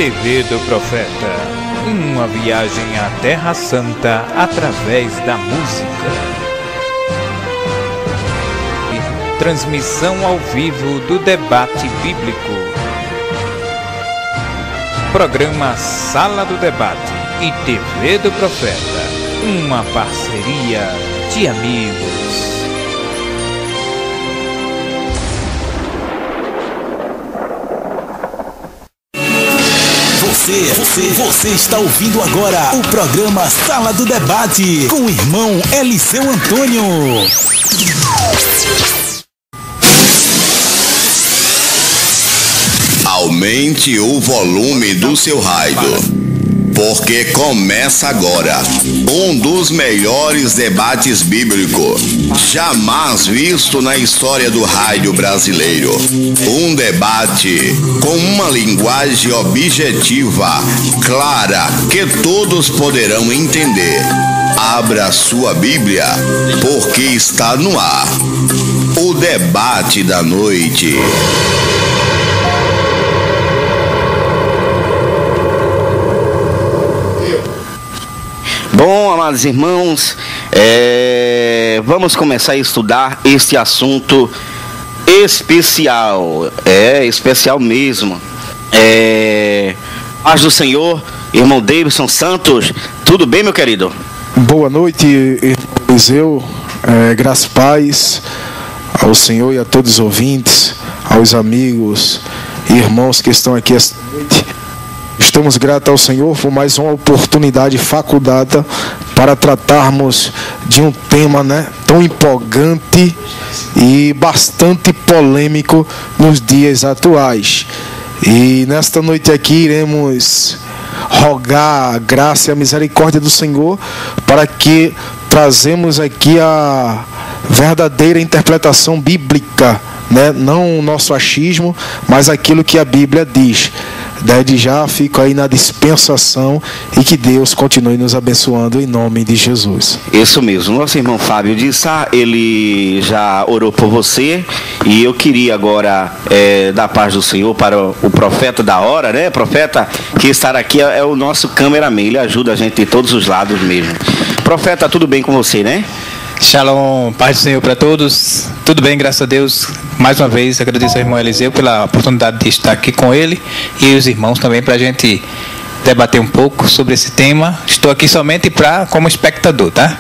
TV do Profeta, uma viagem à Terra Santa através da música. Transmissão ao vivo do debate bíblico. Programa Sala do Debate e TV do Profeta, uma parceria de amigos. Você está ouvindo agora o programa Sala do Debate com o irmão Eliseu Antônio. Aumente o volume do seu rádio, porque começa agora um dos melhores debates bíblicos jamais visto na história do rádio brasileiro. Um debate com uma linguagem objetiva, clara, que todos poderão entender. Abra sua Bíblia, porque está no ar o debate da noite. Bom, amados irmãos, vamos começar a estudar este assunto especial, especial mesmo. Paz do Senhor, irmão Davidson Santos, tudo bem, meu querido? Boa noite, irmão Eliseu, graças e paz ao Senhor e a todos os ouvintes, aos amigos e irmãos que estão aqui esta noite. Estamos gratos ao Senhor por mais uma oportunidade facultada para tratarmos de um tema, tão empolgante e bastante polêmico nos dias atuais. E nesta noite aqui iremos rogar a graça e a misericórdia do Senhor para que trazemos aqui a verdadeira interpretação bíblica, não o nosso achismo, mas aquilo que a Bíblia diz. Desde já fico aí na dispensação e que Deus continue nos abençoando em nome de Jesus. Isso mesmo, nosso irmão Fábio de Sá, ele já orou por você e eu queria agora dar paz do Senhor para o profeta da hora, Profeta que estará aqui é o nosso cameraman, ele ajuda a gente de todos os lados mesmo. Profeta, tudo bem com você, Shalom, paz do Senhor para todos. Tudo bem, graças a Deus. Mais uma vez agradeço ao irmão Eliseu pela oportunidade de estar aqui com ele e os irmãos também para a gente debater um pouco sobre esse tema. Estou aqui somente como espectador, tá?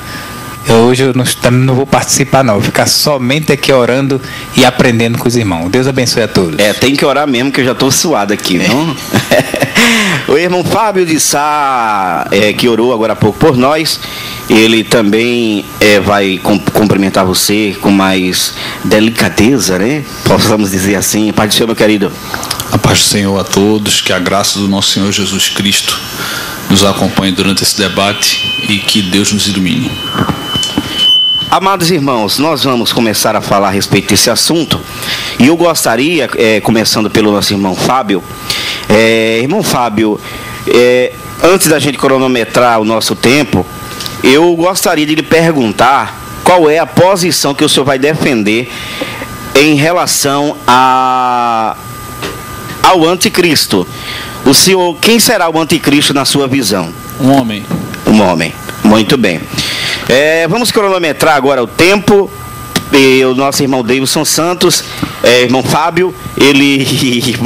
Hoje eu não vou participar não, vou ficar somente aqui orando e aprendendo com os irmãos. Deus abençoe a todos. Tem que orar mesmo, que eu já estou suado aqui, não? O irmão Fábio de Sá, que orou agora há pouco por nós, ele também vai cumprimentar você com mais delicadeza, Possamos dizer assim. Paz do Senhor, meu querido. A paz do Senhor a todos, que a graça do nosso Senhor Jesus Cristo nos acompanhe durante esse debate e que Deus nos ilumine. Amados irmãos, nós vamos começar a falar a respeito desse assunto e eu gostaria, começando pelo nosso irmão Fábio, irmão Fábio, antes da gente cronometrar o nosso tempo, eu gostaria de lhe perguntar qual é a posição que o senhor vai defender em relação ao anticristo. O senhor, quem será o anticristo na sua visão? Um homem. Um homem, muito bem. Vamos cronometrar agora o tempo. E o nosso irmão Davidson Santos, irmão Fábio, ele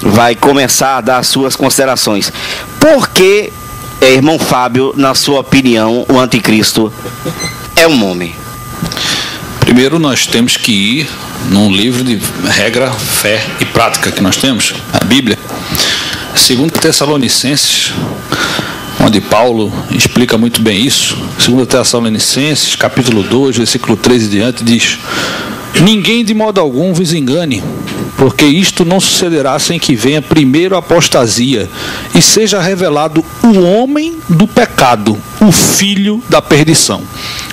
vai começar a dar as suas considerações. Por que, irmão Fábio, na sua opinião, o anticristo é um homem? Primeiro nós temos que ir num livro de regra, fé e prática que nós temos, a Bíblia. 2 Tessalonicenses, onde Paulo explica muito bem isso. 2 Tessalonicenses, capítulo 2, versículo 3 e diante, diz: ninguém de modo algum vos engane, porque isto não sucederá sem que venha primeiro a apostasia e seja revelado o homem do pecado, o filho da perdição.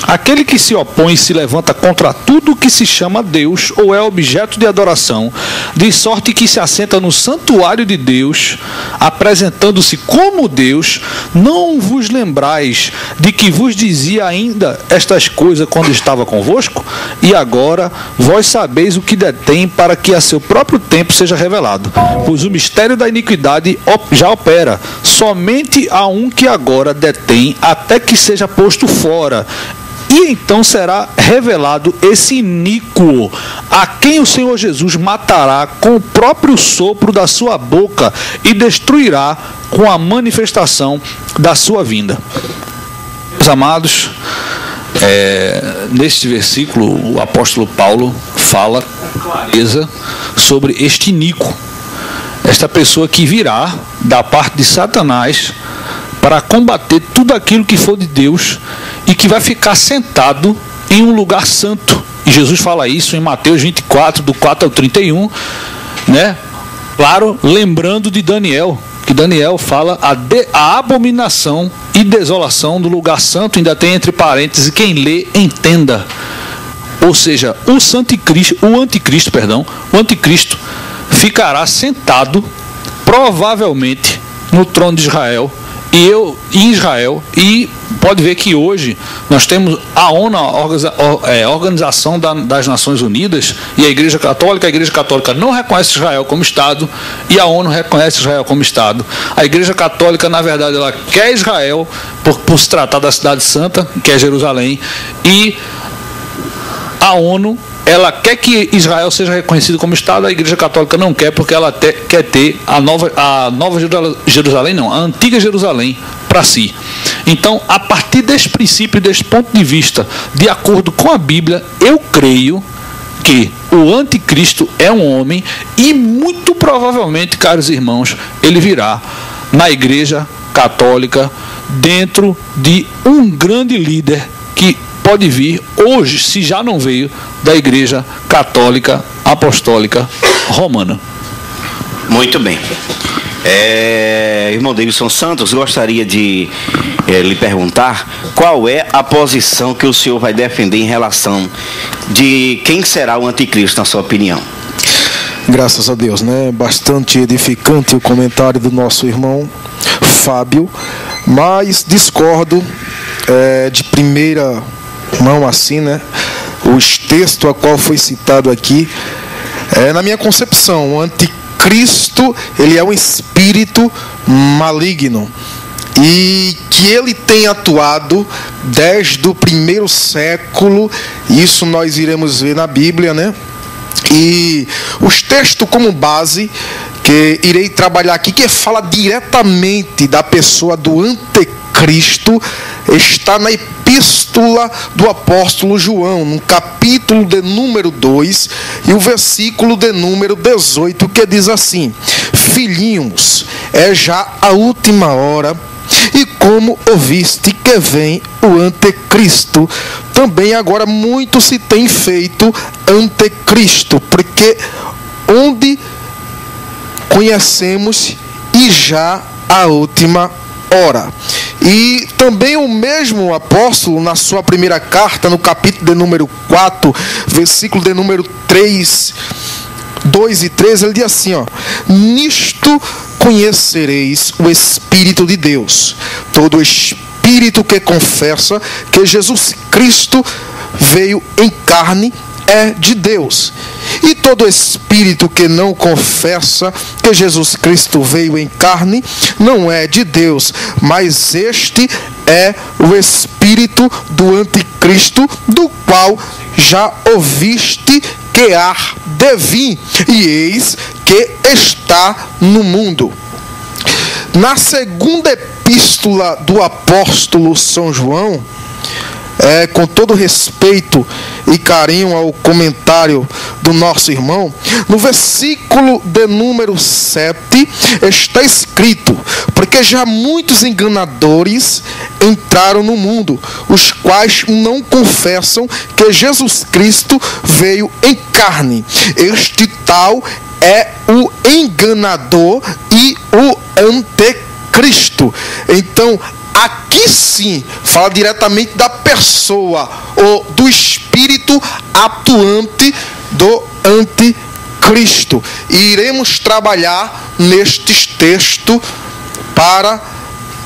Aquele que se opõe e se levanta contra tudo que se chama Deus ou é objeto de adoração, de sorte que se assenta no santuário de Deus, apresentando-se como Deus, não vos lembrais de que vos dizia ainda estas coisas quando estava convosco? E agora vós sabeis o que detém, para que a seu próprio tempo seja revelado. Pois o mistério da iniquidade já opera, somente a um que agora detém, até que seja posto fora. E então será revelado esse iníquo, a quem o Senhor Jesus matará com o próprio sopro da sua boca e destruirá com a manifestação da sua vinda. Meus amados, neste versículo o apóstolo Paulo fala com clareza sobre este iníquo, esta pessoa que virá da parte de Satanás para combater tudo aquilo que for de Deus e que vai ficar sentado em um lugar santo. E Jesus fala isso em Mateus 24, do 4 ao 31, né? Claro, lembrando de Daniel, que Daniel fala a abominação e desolação do lugar santo, ainda tem entre parênteses, quem lê entenda. Ou seja, o anticristo ficará sentado provavelmente no trono de Israel, e pode ver que hoje nós temos a ONU, a Organização das Nações Unidas, e a Igreja Católica não reconhece Israel como Estado, e a ONU reconhece Israel como Estado. A Igreja Católica, na verdade, ela quer Israel por se tratar da cidade santa, que é Jerusalém, e a ONU, ela quer que Israel seja reconhecido como Estado. A Igreja Católica não quer, porque ela quer ter a nova Jerusalém, não, a antiga Jerusalém para si. Então, a partir desse princípio, desse ponto de vista, de acordo com a Bíblia, eu creio que o anticristo é um homem e muito provavelmente, caros irmãos, ele virá na Igreja Católica dentro de um grande líder que pode vir hoje, se já não veio, da Igreja Católica Apostólica Romana. Muito bem. Irmão Davidson Santos, gostaria de lhe perguntar qual é a posição que o senhor vai defender em relação de quem será o anticristo, na sua opinião. Graças a Deus, né? Bastante edificante o comentário do nosso irmão Fábio, mas discordo de primeira mão assim, né? O texto a qual foi citado aqui, na minha concepção, o anticristo, ele é um espírito maligno e que ele tem atuado desde o primeiro século. Isso nós iremos ver na Bíblia, né? E os textos como base que irei trabalhar aqui, que fala diretamente da pessoa do anticristo, está na epístola do apóstolo João, no capítulo de número 2 e o versículo de número 18, que diz assim: filhinhos, é já a última hora, e como ouviste que vem o anticristo, também agora muito se tem feito anticristo, porque onde conhecemos e já a última hora. E também o mesmo apóstolo, na sua primeira carta, no capítulo de número 4, versículo de número 3, 2 e 3, ele diz assim, ó: nisto conhecereis o Espírito de Deus. Todo espírito que confessa que Jesus Cristo veio em carne é de Deus. E todo espírito que não confessa que Jesus Cristo veio em carne não é de Deus, mas este é o espírito do anticristo, do qual já ouviste que há de vir, e eis que está no mundo. Na segunda epístola do apóstolo São João, com todo respeito e carinho ao comentário do nosso irmão, no versículo de número 7 está escrito: porque já muitos enganadores entraram no mundo, os quais não confessam que Jesus Cristo veio em carne. Este tal é o enganador e o anticristo. Então, aqui sim fala diretamente da pessoa ou do espírito atuante do anticristo. E iremos trabalhar nestes textos para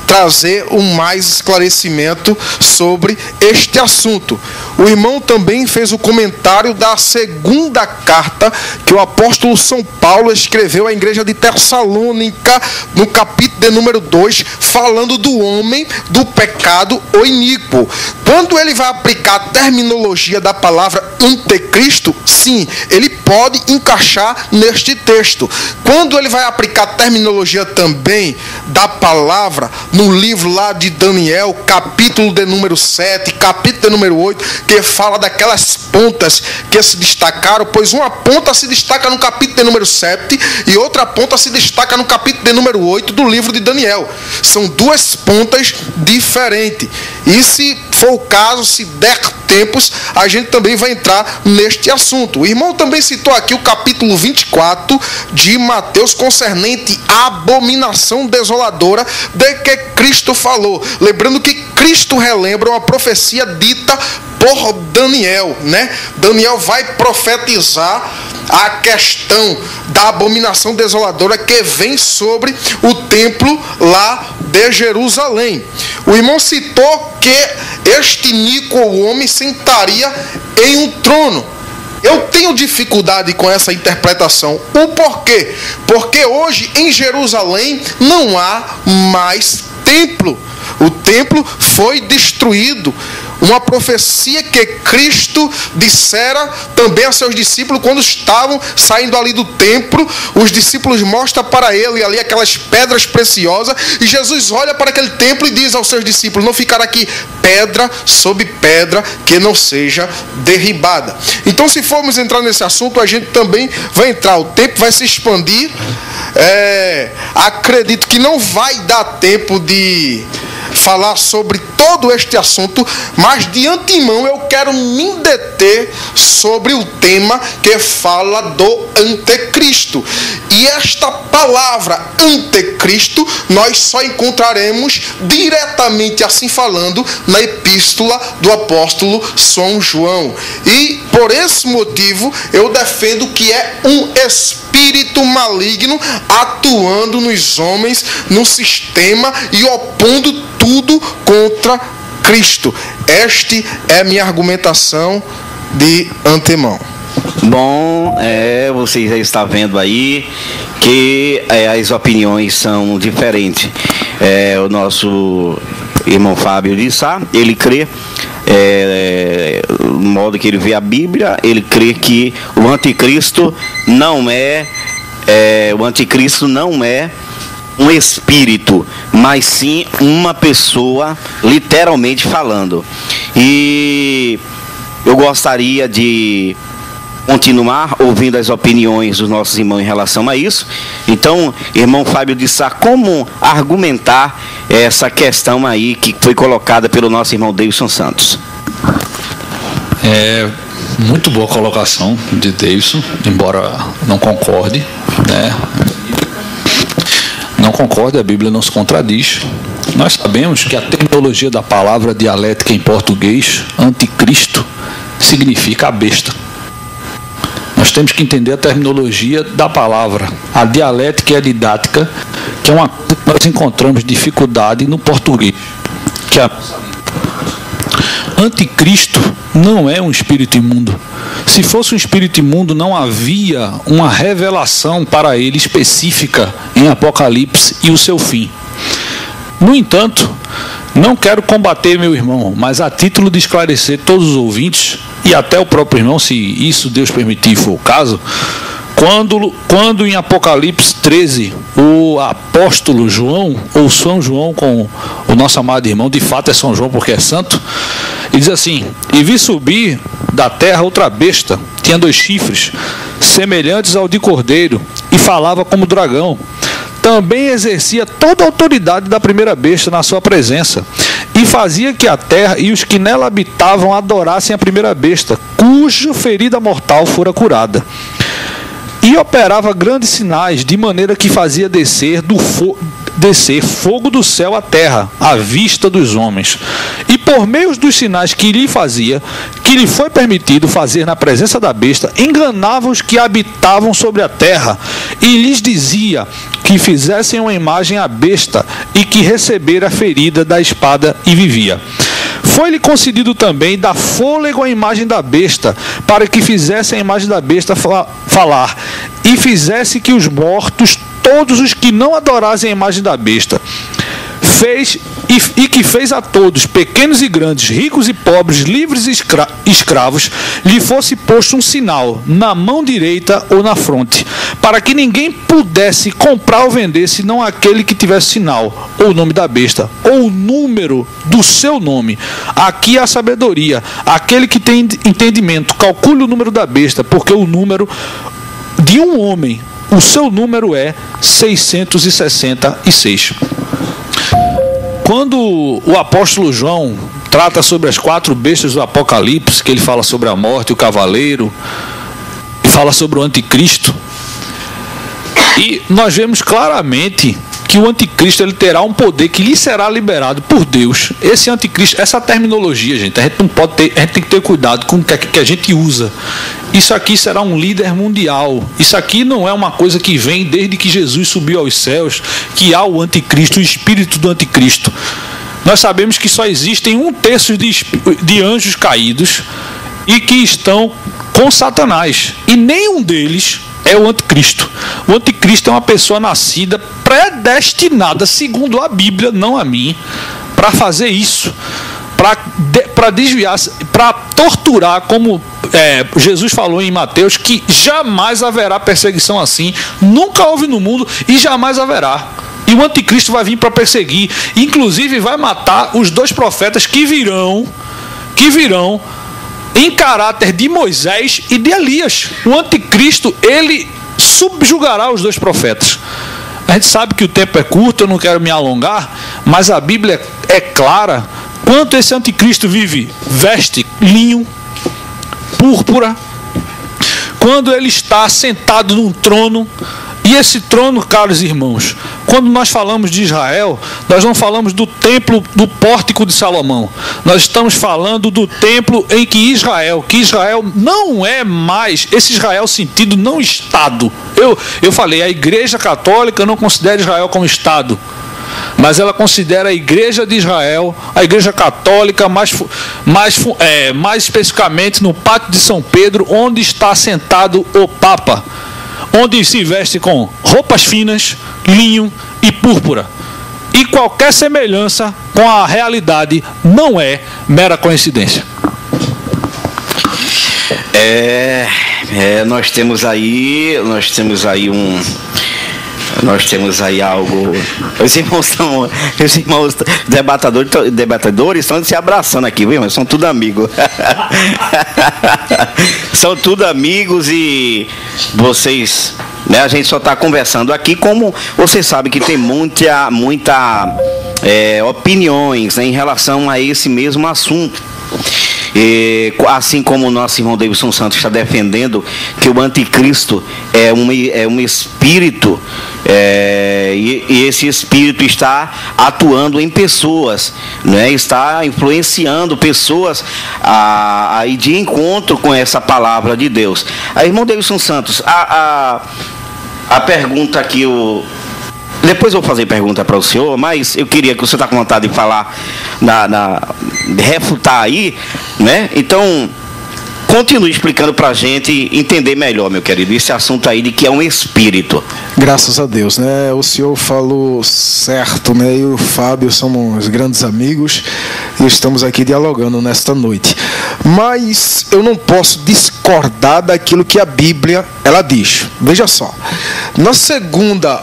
trazer mais esclarecimento sobre este assunto. O irmão também fez o comentário da segunda carta que o apóstolo São Paulo escreveu à igreja de Tessalônica, no capítulo de número 2, falando do homem, do pecado ou iníquo. Quando ele vai aplicar a terminologia da palavra anticristo, sim, ele pode encaixar neste texto. Quando ele vai aplicar a terminologia também da palavra no livro lá de Daniel, capítulo de número 7, capítulo de número 8, que fala daquelas pontas que se destacaram, pois uma ponta se destaca no capítulo de número 7 e outra ponta se destaca no capítulo de número 8 do livro de Daniel. São duas pontas diferentes. E se for o caso, se der tempos, a gente também vai entrar neste assunto. O irmão também citou aqui o capítulo 24 de Mateus, concernente à abominação desoladora de que Cristo falou. Lembrando que Cristo relembra uma profecia dita por Daniel, né? Daniel vai profetizar a questão da abominação desoladora que vem sobre o templo lá de Jerusalém. O irmão citou que este iníquo homem sentaria em um trono. Eu tenho dificuldade com essa interpretação. O porquê? Porque hoje em Jerusalém não há mais templo. O templo foi destruído. Uma profecia que Cristo dissera também a seus discípulos quando estavam saindo ali do templo. Os discípulos mostram para ele ali aquelas pedras preciosas, e Jesus olha para aquele templo e diz aos seus discípulos: não ficará aqui pedra sobre pedra que não seja derribada. Então, se formos entrar nesse assunto, a gente também vai entrar. O tempo vai se expandir. Acredito que não vai dar tempo de falar sobre todo este assunto, mas de antemão eu quero me deter sobre o tema que fala do anticristo. E esta palavra anticristo nós só encontraremos diretamente assim falando na epístola do apóstolo São João. E por esse motivo eu defendo que é um espírito maligno atuando nos homens, no sistema, e opondo tudo contra Cristo. Esta é a minha argumentação de antemão. Bom, você já está vendo aí que as opiniões são diferentes. O nosso irmão Fábio de Sá, ele crê, no modo que ele vê a Bíblia, ele crê que o anticristo não é um espírito, mas sim uma pessoa, literalmente falando. E eu gostaria de continuar ouvindo as opiniões dos nossos irmãos em relação a isso. Então, irmão Fábio de Sá, como argumentar essa questão aí que foi colocada pelo nosso irmão Davidson Santos? Muito boa colocação de Davidson, embora não concorde, né? Não concorde, a Bíblia não se contradiz. Nós sabemos que a terminologia da palavra dialética em português, anticristo, significa a besta. Nós temos que entender a terminologia da palavra. A dialética e a didática, que é uma coisa que nós encontramos dificuldade no português. Que anticristo não é um espírito imundo. Se fosse um espírito imundo, não havia uma revelação para ele específica em Apocalipse e o seu fim. No entanto, não quero combater meu irmão, mas a título de esclarecer todos os ouvintes, e até o próprio irmão, se isso Deus permitir for o caso, quando em Apocalipse 13 o apóstolo João, ou São João com o nosso amado irmão, de fato é São João porque é santo, ele diz assim: e vi subir da terra outra besta, tinha 2 chifres, semelhantes ao de cordeiro, e falava como dragão. Também exercia toda a autoridade da primeira besta na sua presença, e fazia que a terra e os que nela habitavam adorassem a primeira besta, cuja ferida mortal fora curada. E operava grandes sinais, de maneira que fazia descer descer fogo do céu à terra, à vista dos homens. E por meio dos sinais que lhe fazia, que lhe foi permitido fazer na presença da besta, enganava os que habitavam sobre a terra, e lhes dizia que fizessem uma imagem à besta, e que recebera a ferida da espada e vivia. Foi-lhe concedido também dar fôlego à imagem da besta, para que fizesse a imagem da besta falar, e fizesse que os mortos, todos os que não adorassem a imagem da besta, que fez a todos, pequenos e grandes, ricos e pobres, livres e escravos, lhe fosse posto um sinal na mão direita ou na fronte, para que ninguém pudesse comprar ou vender, senão aquele que tivesse sinal, ou o nome da besta, ou o número do seu nome. Aqui há sabedoria. Aquele que tem entendimento, calcule o número da besta, porque o número de um homem, o seu número é 666. Quando o apóstolo João trata sobre as 4 bestas do Apocalipse, que ele fala sobre a morte, o cavaleiro, e fala sobre o anticristo, e nós vemos claramente que o anticristo ele terá um poder que lhe será liberado por Deus. Esse anticristo, essa terminologia, gente, a gente não pode ter, a gente tem que ter cuidado com o que a gente usa. Isso aqui será um líder mundial. Isso aqui não é uma coisa que vem desde que Jesus subiu aos céus, que há o anticristo, o espírito do anticristo. Nós sabemos que só existem 1/3 de anjos caídos e que estão com Satanás, e nenhum deles é o anticristo. O anticristo é uma pessoa nascida, predestinada, segundo a Bíblia, não a mim, para fazer isso, para desviar, para torturar, como Jesus falou em Mateus, que jamais haverá perseguição assim, nunca houve no mundo e jamais haverá. E o anticristo vai vir para perseguir, inclusive vai matar os 2 profetas que virão em caráter de Moisés e de Elias. O anticristo, ele subjugará os 2 profetas. A gente sabe que o tempo é curto, eu não quero me alongar, mas a Bíblia é clara quanto esse anticristo veste linho, púrpura, quando ele está sentado num trono. E esse trono, caros irmãos, quando nós falamos de Israel, nós não falamos do templo, do pórtico de Salomão. Nós estamos falando do templo em que Israel não é mais, esse Israel sentido não Estado. Eu falei, a Igreja Católica não considera Israel como Estado, mas ela considera a Igreja de Israel, a Igreja Católica, mais especificamente no Pátio de São Pedro, onde está sentado o Papa, onde se veste com roupas finas, linho e púrpura. E qualquer semelhança com a realidade não é mera coincidência. Nós temos aí algo. Os irmãos debatedores estão se abraçando aqui, viu? São tudo amigos. São tudo amigos e vocês, né? A gente só está conversando aqui, como vocês sabem que tem muita opiniões, né, em relação a esse mesmo assunto. Assim como o nosso irmão Davidson Santos está defendendo que o anticristo é um espírito, e esse espírito está atuando em pessoas, né? Está influenciando pessoas a ir de encontro com essa palavra de Deus. Aí, irmão Davidson Santos, a pergunta que depois eu vou fazer pergunta para o senhor, mas eu queria que você está com vontade de falar, de refutar aí, né? Então, continue explicando para a gente entender melhor, meu querido, esse assunto aí de que é um espírito. Graças a Deus, né? O senhor falou certo, né? Eu e o Fábio somos grandes amigos e estamos aqui dialogando nesta noite. Mas eu não posso discordar daquilo que a Bíblia, ela diz. Veja só, na segunda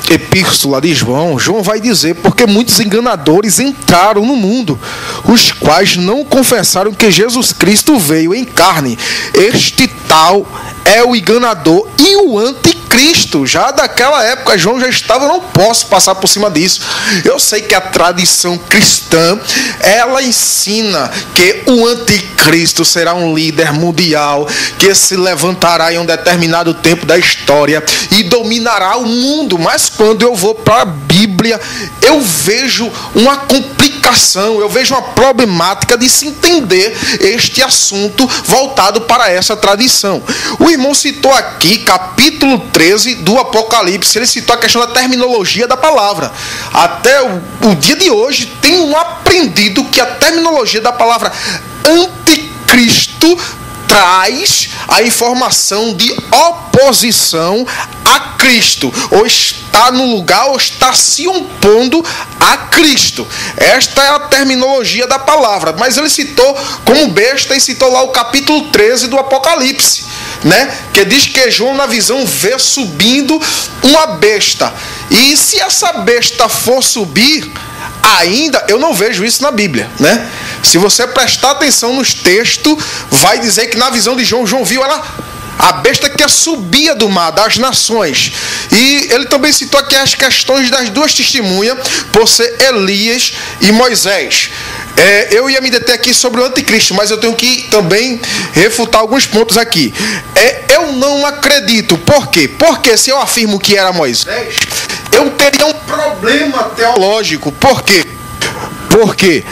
epístola de João vai dizer: porque muitos enganadores entraram no mundo, os quais não confessaram que Jesus Cristo veio em carne. Este tal é o enganador e o anticristo. Já daquela época João já estava, eu não posso passar por cima disso. Eu sei que a tradição cristã, ela ensina que o anticristo será um líder mundial, que se levantará em um determinado tempo da história e dominará o mundo. Mas quando eu vou para a Bíblia, eu vejo uma complicação, eu vejo uma problemática de se entender este assunto voltado para essa tradição. O irmão citou aqui, capítulo 13 do Apocalipse, ele citou a questão da terminologia da palavra. Até o dia de hoje, tenho aprendido que a terminologia da palavra anticristo traz a informação de oposição a Cristo, ou está no lugar, ou está se opondo a Cristo. Esta é a terminologia da palavra, mas ele citou como besta, e citou lá o capítulo 13 do Apocalipse, né? Que diz que João na visão vê subindo uma besta, e se essa besta for subir, ainda eu não vejo isso na Bíblia, né? Se você prestar atenção nos textos, vai dizer que na visão de João, João viu a besta que subia do mar, das nações. E ele também citou aqui as questões das duas testemunhas, por ser Elias e Moisés. Eu ia me deter aqui sobre o anticristo, mas eu tenho que também refutar alguns pontos aqui. Eu não acredito. Por quê? Porque se eu afirmo que era Moisés, eu teria um problema teológico. Por quê? Porque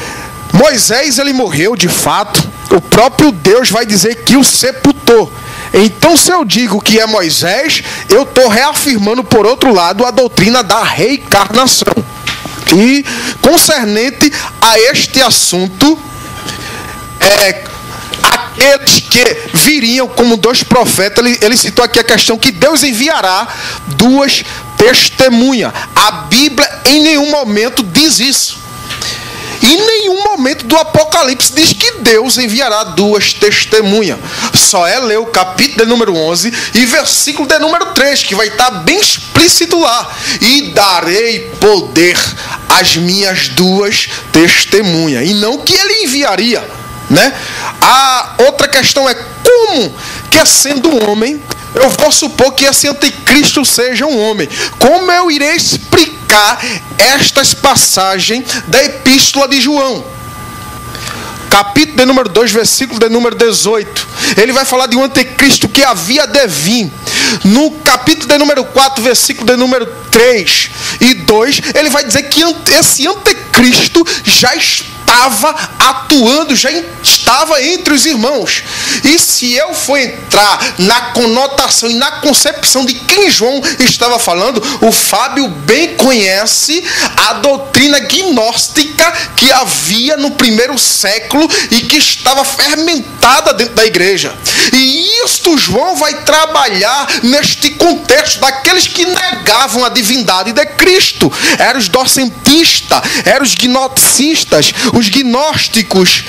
Moisés, ele morreu de fato, o próprio Deus vai dizer que o sepultou. Então, se eu digo que é Moisés, eu estou reafirmando, por outro lado, a doutrina da reencarnação. E, concernente a este assunto, aqueles que viriam como dois profetas, ele citou aqui a questão que Deus enviará duas testemunhas. A Bíblia em nenhum momento diz isso. Em nenhum momento do Apocalipse diz que Deus enviará duas testemunhas. Só é ler o capítulo de número 11 e versículo de número 3, que vai estar bem explícito lá. E darei poder às minhas duas testemunhas. E não que ele enviaria, né? A outra questão é como que, sendo um homem, eu vou supor que esse anticristo seja um homem. Como eu irei explicar estas passagens da epístola de João? Capítulo de número 2, versículo de número 18. Ele vai falar de um anticristo que havia de vir. No capítulo de número 4, versículo de número 3 e 2, ele vai dizer que esse anticristo já estava atuando, já estava entre os irmãos. E se eu for entrar na conotação e na concepção de quem João estava falando, o Fábio bem conhece a doutrina gnóstica que havia no primeiro século e que estava fermentada dentro da igreja. E isto João vai trabalhar neste contexto daqueles que negavam a divindade de Cristo. Eram os docentistas, eram os gnosticistas, os gnósticos,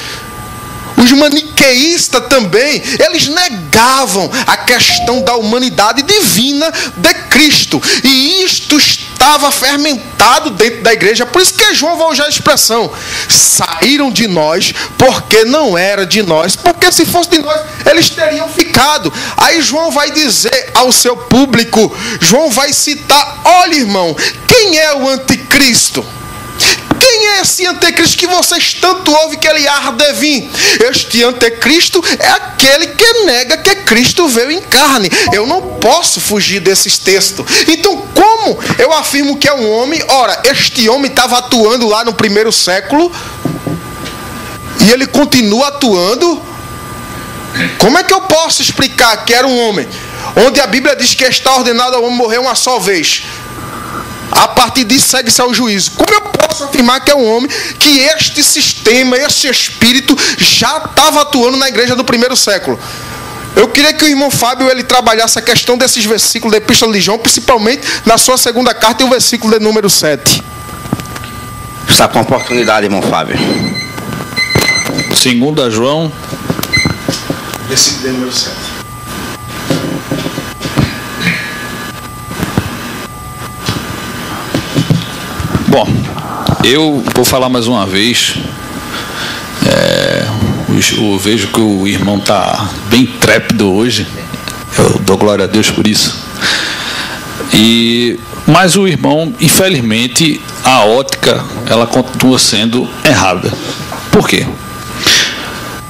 os maniqueístas também. Eles negavam a questão da humanidade divina de Cristo. E isto estava fermentado dentro da igreja. Por isso que João vai usar a expressão: saíram de nós porque não era de nós. Porque se fosse de nós, eles teriam ficado. Aí João vai dizer ao seu público, João vai citar: olha, irmão, quem é o anticristo? Quem é esse anticristo que vocês tanto ouvem que ele há de vir? Este anticristo é aquele que nega que Cristo veio em carne. Eu não posso fugir desses textos. Então, como eu afirmo que é um homem? Ora, este homem estava atuando lá no primeiro século e ele continua atuando. Como é que eu posso explicar que era um homem, onde a Bíblia diz que está ordenado ao homem morrer uma só vez? A partir disso segue-se ao juízo. Como eu posso afirmar que é um homem que este sistema, este espírito já estava atuando na igreja do primeiro século? Eu queria que o irmão Fábio ele trabalhasse a questão desses versículos da Epístola de João, principalmente na sua segunda carta e o versículo de número 7. Está com a oportunidade, irmão Fábio. 2 João, Versículo de número 7. Bom, eu vou falar mais uma vez. Eu vejo que o irmão está bem trépido hoje. Eu dou glória a Deus por isso. Mas o irmão, infelizmente, a ótica ela continua sendo errada. Por quê?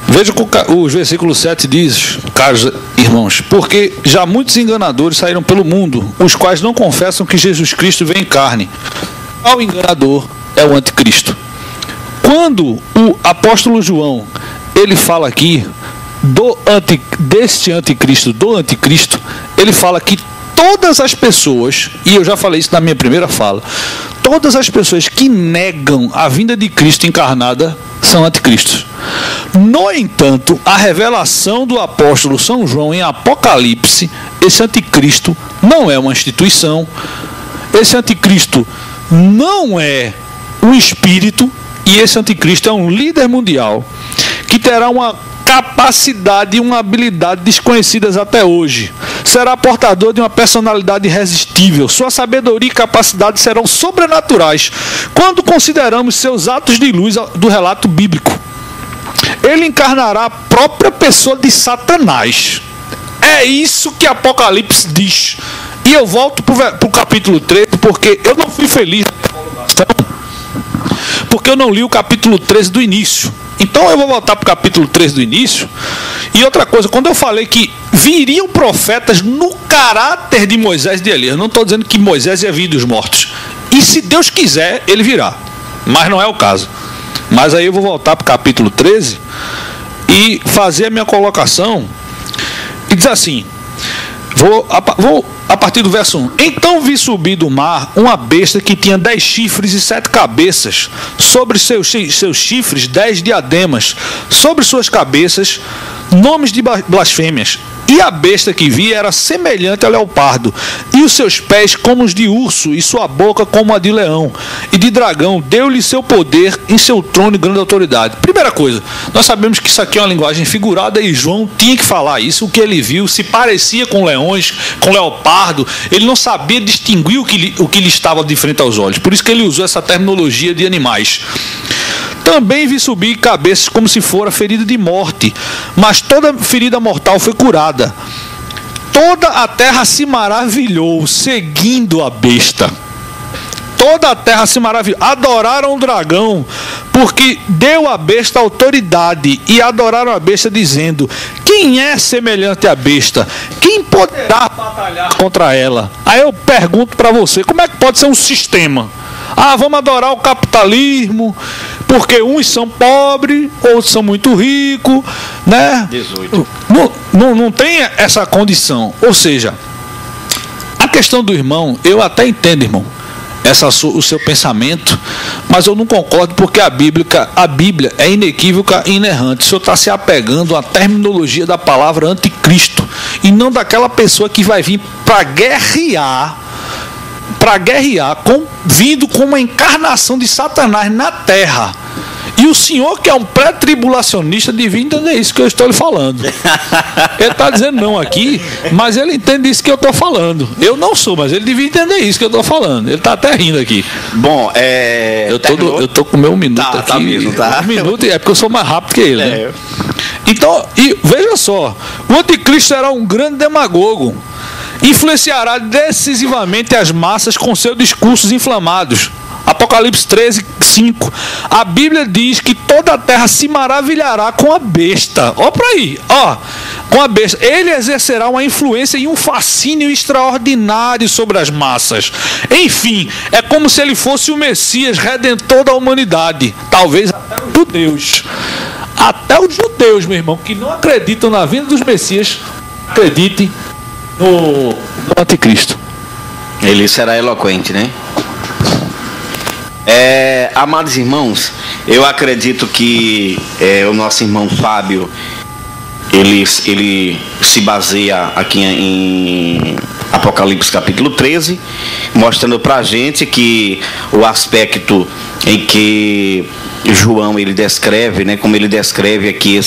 Veja que o versículo 7 diz: caros irmãos, porque já muitos enganadores saíram pelo mundo, os quais não confessam que Jesus Cristo veio em carne. Ao enganador é o anticristo. Quando o apóstolo João, ele fala aqui deste anticristo, do anticristo, ele fala que todas as pessoas, e eu já falei isso na minha primeira fala, todas as pessoas que negam a vinda de Cristo encarnada são anticristos. No entanto, a revelação do apóstolo São João em Apocalipse, esse anticristo não é uma instituição, esse anticristo não é um espírito, e esse anticristo é um líder mundial que terá uma capacidade e uma habilidade desconhecidas até hoje. Será portador de uma personalidade irresistível. Sua sabedoria e capacidade serão sobrenaturais quando consideramos seus atos de luz do relato bíblico. Ele encarnará a própria pessoa de Satanás. É isso que Apocalipse diz. E eu volto para o capítulo 13, porque eu não fui feliz na minha colocação, porque eu não li o capítulo 13 do início. Então eu vou voltar para o capítulo 13 do início. E outra coisa, quando eu falei que viriam profetas no caráter de Moisés e de Elias, não estou dizendo que Moisés ia vir dos mortos. E se Deus quiser, ele virá. Mas não é o caso. Mas aí eu vou voltar para o capítulo 13 e fazer a minha colocação. E diz assim, vou a partir do verso 1. Então vi subir do mar uma besta que tinha 10 chifres e 7 cabeças. Sobre seus chifres 10 diademas. Sobre suas cabeças nomes de blasfêmias. E a besta que vi era semelhante a leopardo, e os seus pés como os de urso, e sua boca como a de leão, e de dragão. Deu-lhe seu poder em seu trono e grande autoridade. Primeira coisa, nós sabemos que isso aqui é uma linguagem figurada, e João tinha que falar isso. O que ele viu se parecia com leões, com leopardo. Ele não sabia distinguir o que lhe estava de frente aos olhos. Por isso que ele usou essa terminologia de animais. Também vi subir cabeças como se fora ferida de morte, mas toda ferida mortal foi curada. Toda a terra se maravilhou, seguindo a besta. Toda a terra se maravilhou. Adoraram o dragão, porque deu à besta autoridade, e adoraram a besta, dizendo: quem é semelhante à besta? Quem poderá batalhar contra ela? Aí eu pergunto para você, como é que pode ser um sistema? Ah, vamos adorar o capitalismo, porque uns são pobres, outros são muito ricos, né? 18. Não tem essa condição. Ou seja, a questão do irmão, eu até entendo, irmão, o seu pensamento, mas eu não concordo, porque a Bíblia é inequívoca e inerrante. O senhor está se apegando à terminologia da palavra anticristo, e não daquela pessoa que vai vir para guerrear, vindo com uma encarnação de Satanás na terra. E o senhor, que é um pré-tribulacionista, devia entender isso que eu estou lhe falando. Ele está dizendo não aqui, mas ele entende isso que eu estou falando. Eu não sou, mas ele devia entender isso que eu estou falando. Ele está até rindo aqui. Bom, eu tô com o meu minuto aqui. Tá mesmo, tá? Um minuto, é porque eu sou mais rápido que ele, né? Então, e veja só, o anticristo será um grande demagogo. Influenciará decisivamente as massas com seus discursos inflamados. Apocalipse 13, 5. A Bíblia diz que toda a terra se maravilhará com a besta. Ó para aí, ó, com a besta. Ele exercerá uma influência e um fascínio extraordinário sobre as massas. Enfim, é como se ele fosse o Messias, redentor da humanidade. Talvez até os judeus. Até os judeus, meu irmão, que não acreditam na vinda dos Messias, acreditem no anticristo. Ele será eloquente, né? Amados irmãos, eu acredito que o nosso irmão Fábio, ele se baseia aqui em Apocalipse capítulo 13, mostrando para a gente que o aspecto em que João ele descreve, né, como ele descreve aqui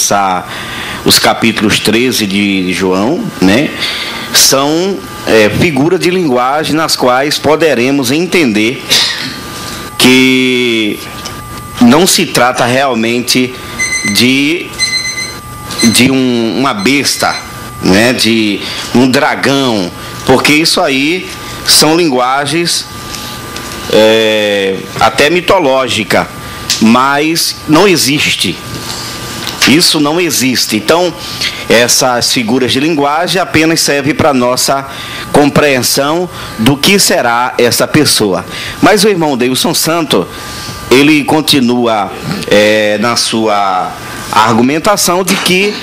os capítulos 13 de João, né, são figuras de linguagem nas quais poderemos entender que não se trata realmente de uma besta, né, de um dragão, porque isso aí são linguagens até mitológica, mas não existe. Isso não existe. Então, essas figuras de linguagem apenas servem para nossa compreensão do que será essa pessoa. Mas o irmão Deilson Santo, ele continua na sua argumentação de que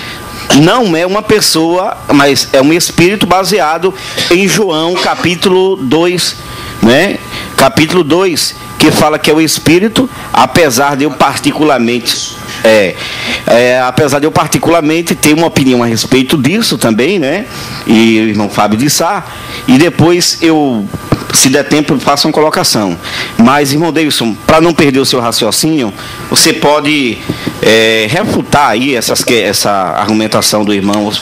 não é uma pessoa, mas é um espírito baseado em João capítulo 2, né? Capítulo 2, que fala que é o espírito, apesar de eu particularmente ter uma opinião a respeito disso também, né? E o irmão Fábio de Sá, e depois eu, se der tempo, faço uma colocação. Mas, irmão Deilson, para não perder o seu raciocínio, você pode refutar aí essa argumentação do irmão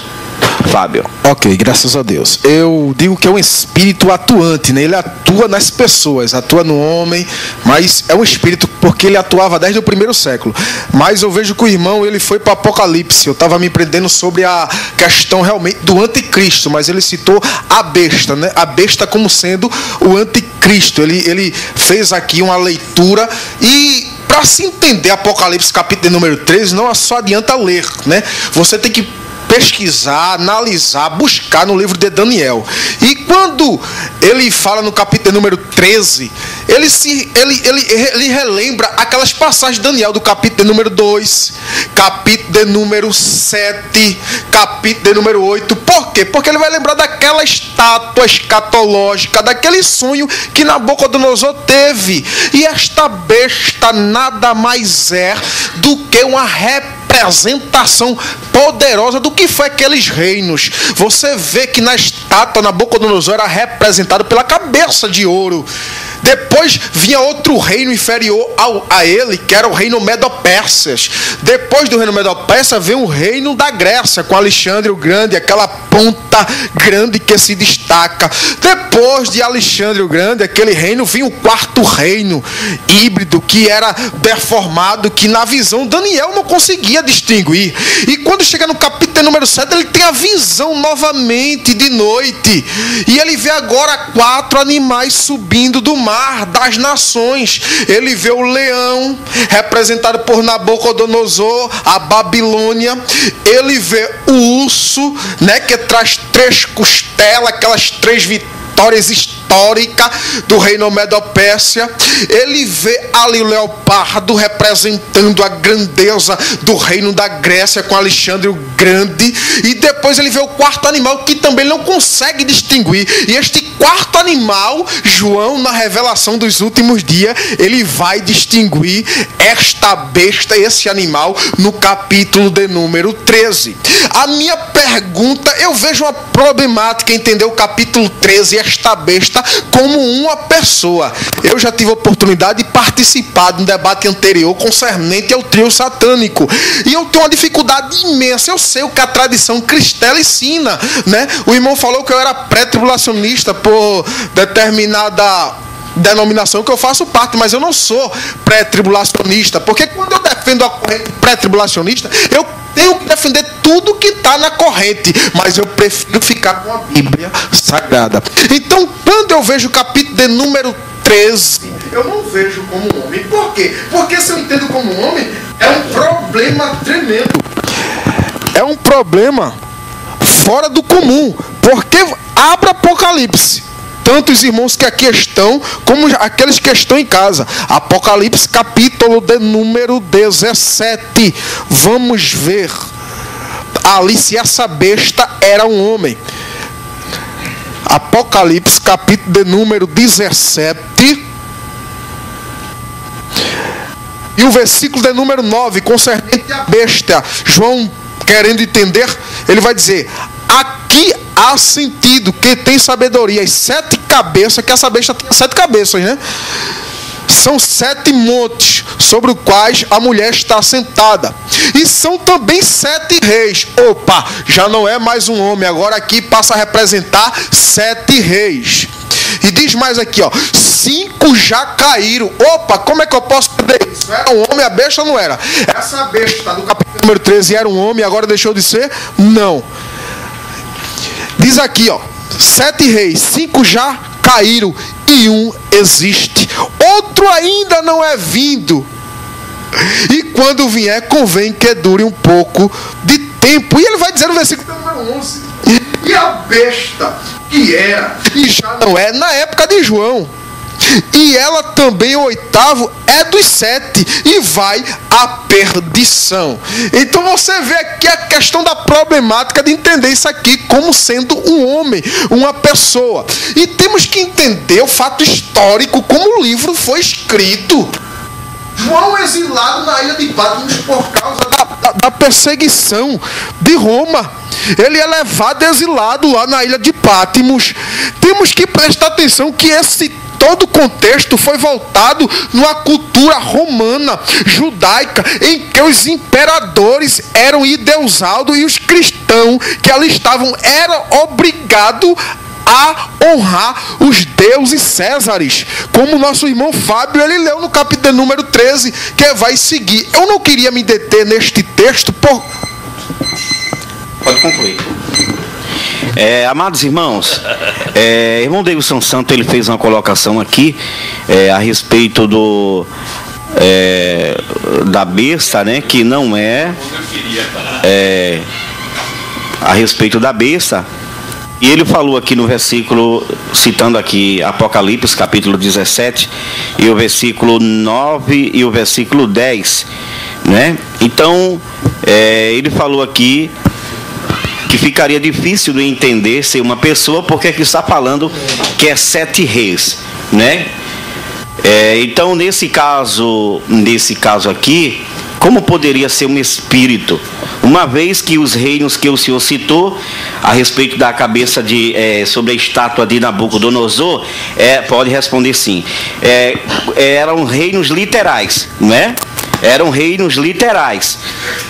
Fábio. Ok, graças a Deus. Eu digo que é um espírito atuante, né? Ele atua nas pessoas, atua no homem, mas é um espírito porque ele atuava desde o primeiro século. Mas eu vejo que o irmão, ele foi para o Apocalipse. Eu estava me prendendo sobre a questão realmente do anticristo, mas ele citou a besta, né? A besta como sendo o anticristo. Ele fez aqui uma leitura e, para se entender Apocalipse capítulo número 13, não só adianta ler, né? Você tem que pesquisar, analisar, buscar no livro de Daniel. E quando ele fala no capítulo número 13, ele relembra aquelas passagens de Daniel do capítulo número 2, capítulo de número 7, capítulo de número 8. Por quê? Porque ele vai lembrar daquela estátua escatológica, daquele sonho que Nabucodonosor teve. E esta besta nada mais é do que uma representação poderosa do que foi aqueles reinos. Você vê que na estátua Nabucodonosor era representado pela cabeça de ouro. Depois vinha outro reino inferior a ele, que era o reino Medo-Persas. Depois do reino Medo-Persas veio o reino da Grécia, com Alexandre o Grande, aquela ponta grande que se destaca. Depois de Alexandre o Grande, aquele reino, vinha o quarto reino híbrido, que era deformado, que na visão Daniel não conseguia distinguir. E quando chega no capítulo número 7, ele tem a visão novamente de noite. E ele vê agora 4 animais subindo do mar das nações. Ele vê o leão, representado por Nabucodonosor, a Babilônia. Ele vê o urso, né, que traz 3 costelas, aquelas 3 vitórias históricas do reino Medo-Pérsia. Ele vê ali o leopardo, representando a grandeza do reino da Grécia, com Alexandre o Grande. E depois ele vê o quarto animal, que também não consegue distinguir. E este quarto animal, João, na revelação dos últimos dias, ele vai distinguir esta besta, esse animal, no capítulo de número 13. A minha pergunta, eu vejo uma problemática em entender o capítulo 13, esta besta, como uma pessoa. Eu já tive a oportunidade de participar de um debate anterior concernente ao trio satânico, e eu tenho uma dificuldade imensa. Eu sei o que a tradição cristã ensina, né? O irmão falou que eu era pré-tribulacionista por determinada denominação que eu faço parte, mas eu não sou pré-tribulacionista, porque quando eu defendo a corrente pré-tribulacionista, eu tenho que defender tudo que está na corrente, mas eu prefiro ficar com a Bíblia Sagrada. Então, quando eu vejo o capítulo de número 13, eu não vejo como um homem. Por quê? Porque se eu entendo como um homem, é um problema tremendo. É um problema fora do comum, porque abre Apocalipse. Tanto os irmãos que aqui estão, como aqueles que estão em casa. Apocalipse capítulo de número 17. Vamos ver ali se essa besta era um homem. Apocalipse capítulo de número 17. E o versículo de número 9, concernente à besta. João, querendo entender, ele vai dizer: aqui há sentido, que tem sabedoria, as 7 cabeças, que essa besta tem 7 cabeças, né? São 7 montes sobre os quais a mulher está sentada. E são também 7 reis. Opa, já não é mais um homem, agora aqui passa a representar 7 reis. E diz mais aqui, ó: 5 já caíram. Opa, como é que eu posso entender isso? Era um homem a besta ou não era? Essa besta do capítulo número 13 era um homem, agora deixou de ser? Não. Diz aqui, ó: 7 reis, 5 já caíram e um existe. Outro ainda não é vindo. E quando vier, convém que dure um pouco de tempo. E ele vai dizer no versículo número 11: e a besta que era e já não é na época de João, e ela também, o oitavo, é dos 7 e vai à perdição. Então você vê aqui a questão da problemática de entender isso aqui como sendo um homem, uma pessoa. E temos que entender o fato histórico, como o livro foi escrito. João exilado na ilha de Patmos por causa da perseguição de Roma. Ele é levado exilado lá na ilha de Patmos. Temos que prestar atenção que todo o contexto foi voltado numa cultura romana, judaica, em que os imperadores eram endeusados e os cristãos que ali estavam eram obrigados a honrar os deuses Césares, como o nosso irmão Fábio, ele leu no capítulo número 13, que vai seguir. Eu não queria me deter neste texto por... Pode concluir. Amados irmãos, irmão Deilson Santo, ele fez uma colocação aqui a respeito da besta, né, que não a respeito da besta. E ele falou aqui no versículo, citando aqui Apocalipse capítulo 17, e o versículo 9 e o versículo 10, né? Então, ele falou aqui que ficaria difícil de entender ser uma pessoa, porque aqui está falando que é 7 reis, né? Então, nesse caso aqui, como poderia ser um espírito? Uma vez que os reinos que o Senhor citou a respeito da cabeça sobre a estátua de Nabucodonosor, pode responder sim. Eram reinos literais, não é? Eram reinos literais.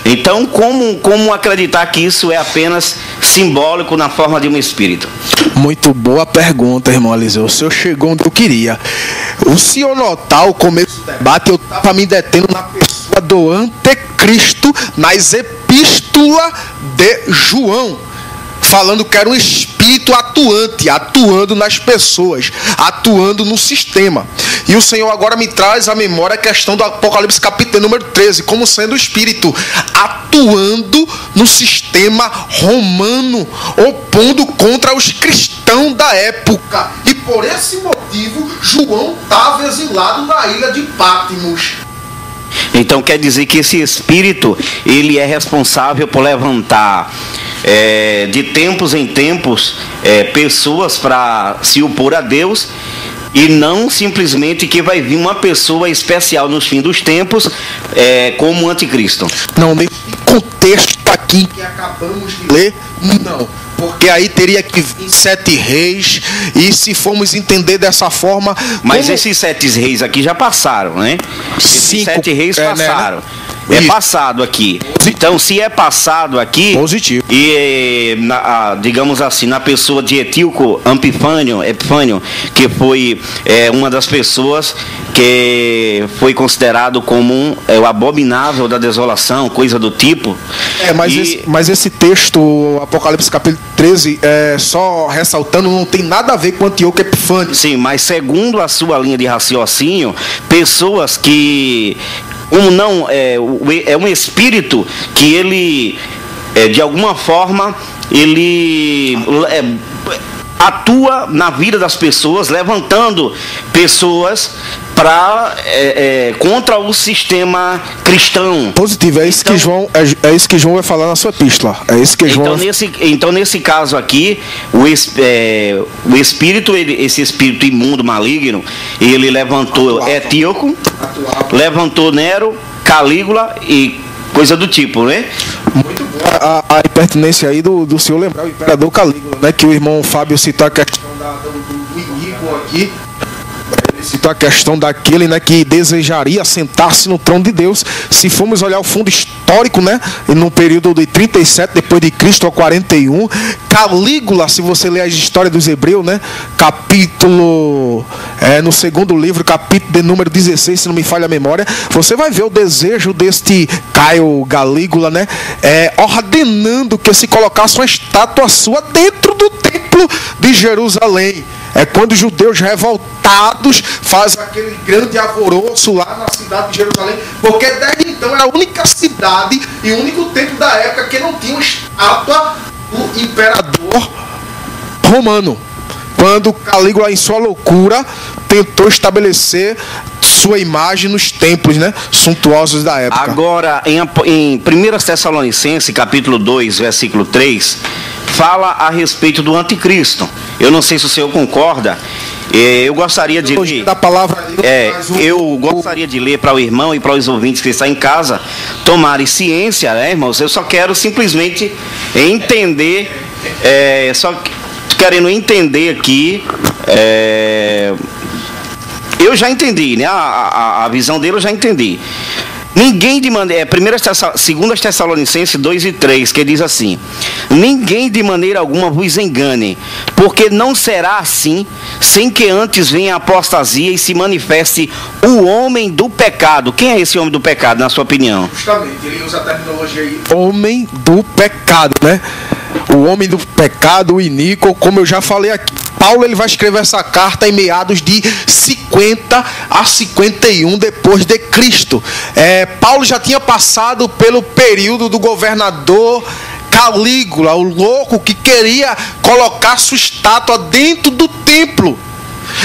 Então, como acreditar que isso é apenas simbólico na forma de um espírito? Muito boa pergunta, irmão Eliseu. O senhor chegou onde eu queria. O senhor notar o começo do debate, eu estava me detendo na pessoa do anticristo, nas epístolas de João, falando que era um espírito atuando nas pessoas, atuando no sistema. E o Senhor agora me traz à memória a questão do Apocalipse capítulo número 13, como sendo o espírito atuando no sistema romano, opondo contra os cristãos da época. E por esse motivo, João estava exilado na ilha de Patmos. Então quer dizer que esse espírito, ele é responsável por levantar de tempos em tempos pessoas para se opor a Deus, e não simplesmente que vai vir uma pessoa especial nos fins dos tempos como o anticristo. Não, nesse contexto aqui que acabamos de ler, não. Porque aí teria que vir 7 reis, e se formos entender dessa forma... Mas esses 7 reis aqui já passaram, né? Esses 7 reis passaram. Né? Passado aqui. Então, se é passado aqui... Positivo. E, digamos assim, na pessoa de Etíoco Epifânio, que foi uma das pessoas que foi considerado como o abominável da desolação, coisa do tipo. Mas esse texto, Apocalipse capítulo 13, só ressaltando, não tem nada a ver com Antíoco Epifânio. Sim, mas segundo a sua linha de raciocínio, pessoas que... é um espírito que ele, de alguma forma, ele atua na vida das pessoas, levantando pessoas contra o sistema cristão. Positivo, é isso que João vai falar na sua epístola. Então, nesse caso aqui, o espírito, esse espírito imundo, maligno, ele levantou Etíoco, levantou Nero, Calígula e coisa do tipo, né? Muito boa a impertinência aí do senhor lembrar o imperador Calígula, né? Que o irmão Fábio citou a questão do inimigo aqui. Ele citou a questão daquele, né, que desejaria sentar-se no trono de Deus. Se formos olhar o fundo histórico, né, no período de 37 depois de Cristo a 41, Calígula, se você ler a história dos Hebreus, né, capítulo no segundo livro, capítulo de número 16, se não me falha a memória, você vai ver o desejo deste Caio Calígula, né, ordenando que se colocasse uma estátua sua dentro do templo de Jerusalém. É quando os judeus revoltados fazem aquele grande alvoroço lá na cidade de Jerusalém, porque desde então era a única cidade e o único templo da época que não tinha uma estátua do imperador romano. Quando Calígula, em sua loucura, tentou estabelecer sua imagem nos templos, né, suntuosos da época. Agora, em 1 Tessalonicenses, capítulo 2, versículo 3, fala a respeito do anticristo. Eu não sei se o senhor concorda. Eu gostaria de ler, da palavra, eu gostaria de ler para o irmão e para os ouvintes que estão em casa tomarem ciência, né, irmãos? Eu só quero simplesmente entender, só querendo entender aqui, eu já entendi, né? A visão dele eu já entendi. Ninguém de maneira, 2 Tessalonicenses 2 e 3, que diz assim: ninguém de maneira alguma vos engane, porque não será assim, sem que antes venha a apostasia e se manifeste o homem do pecado. Quem é esse homem do pecado, na sua opinião? Justamente, ele usa a terminologia aí, homem do pecado, né? O homem do pecado, o iníquo, como eu já falei aqui. Paulo, ele vai escrever essa carta em meados de 50 a 51 depois de Cristo. Paulo já tinha passado pelo período do governador Calígula, o louco que queria colocar sua estátua dentro do templo.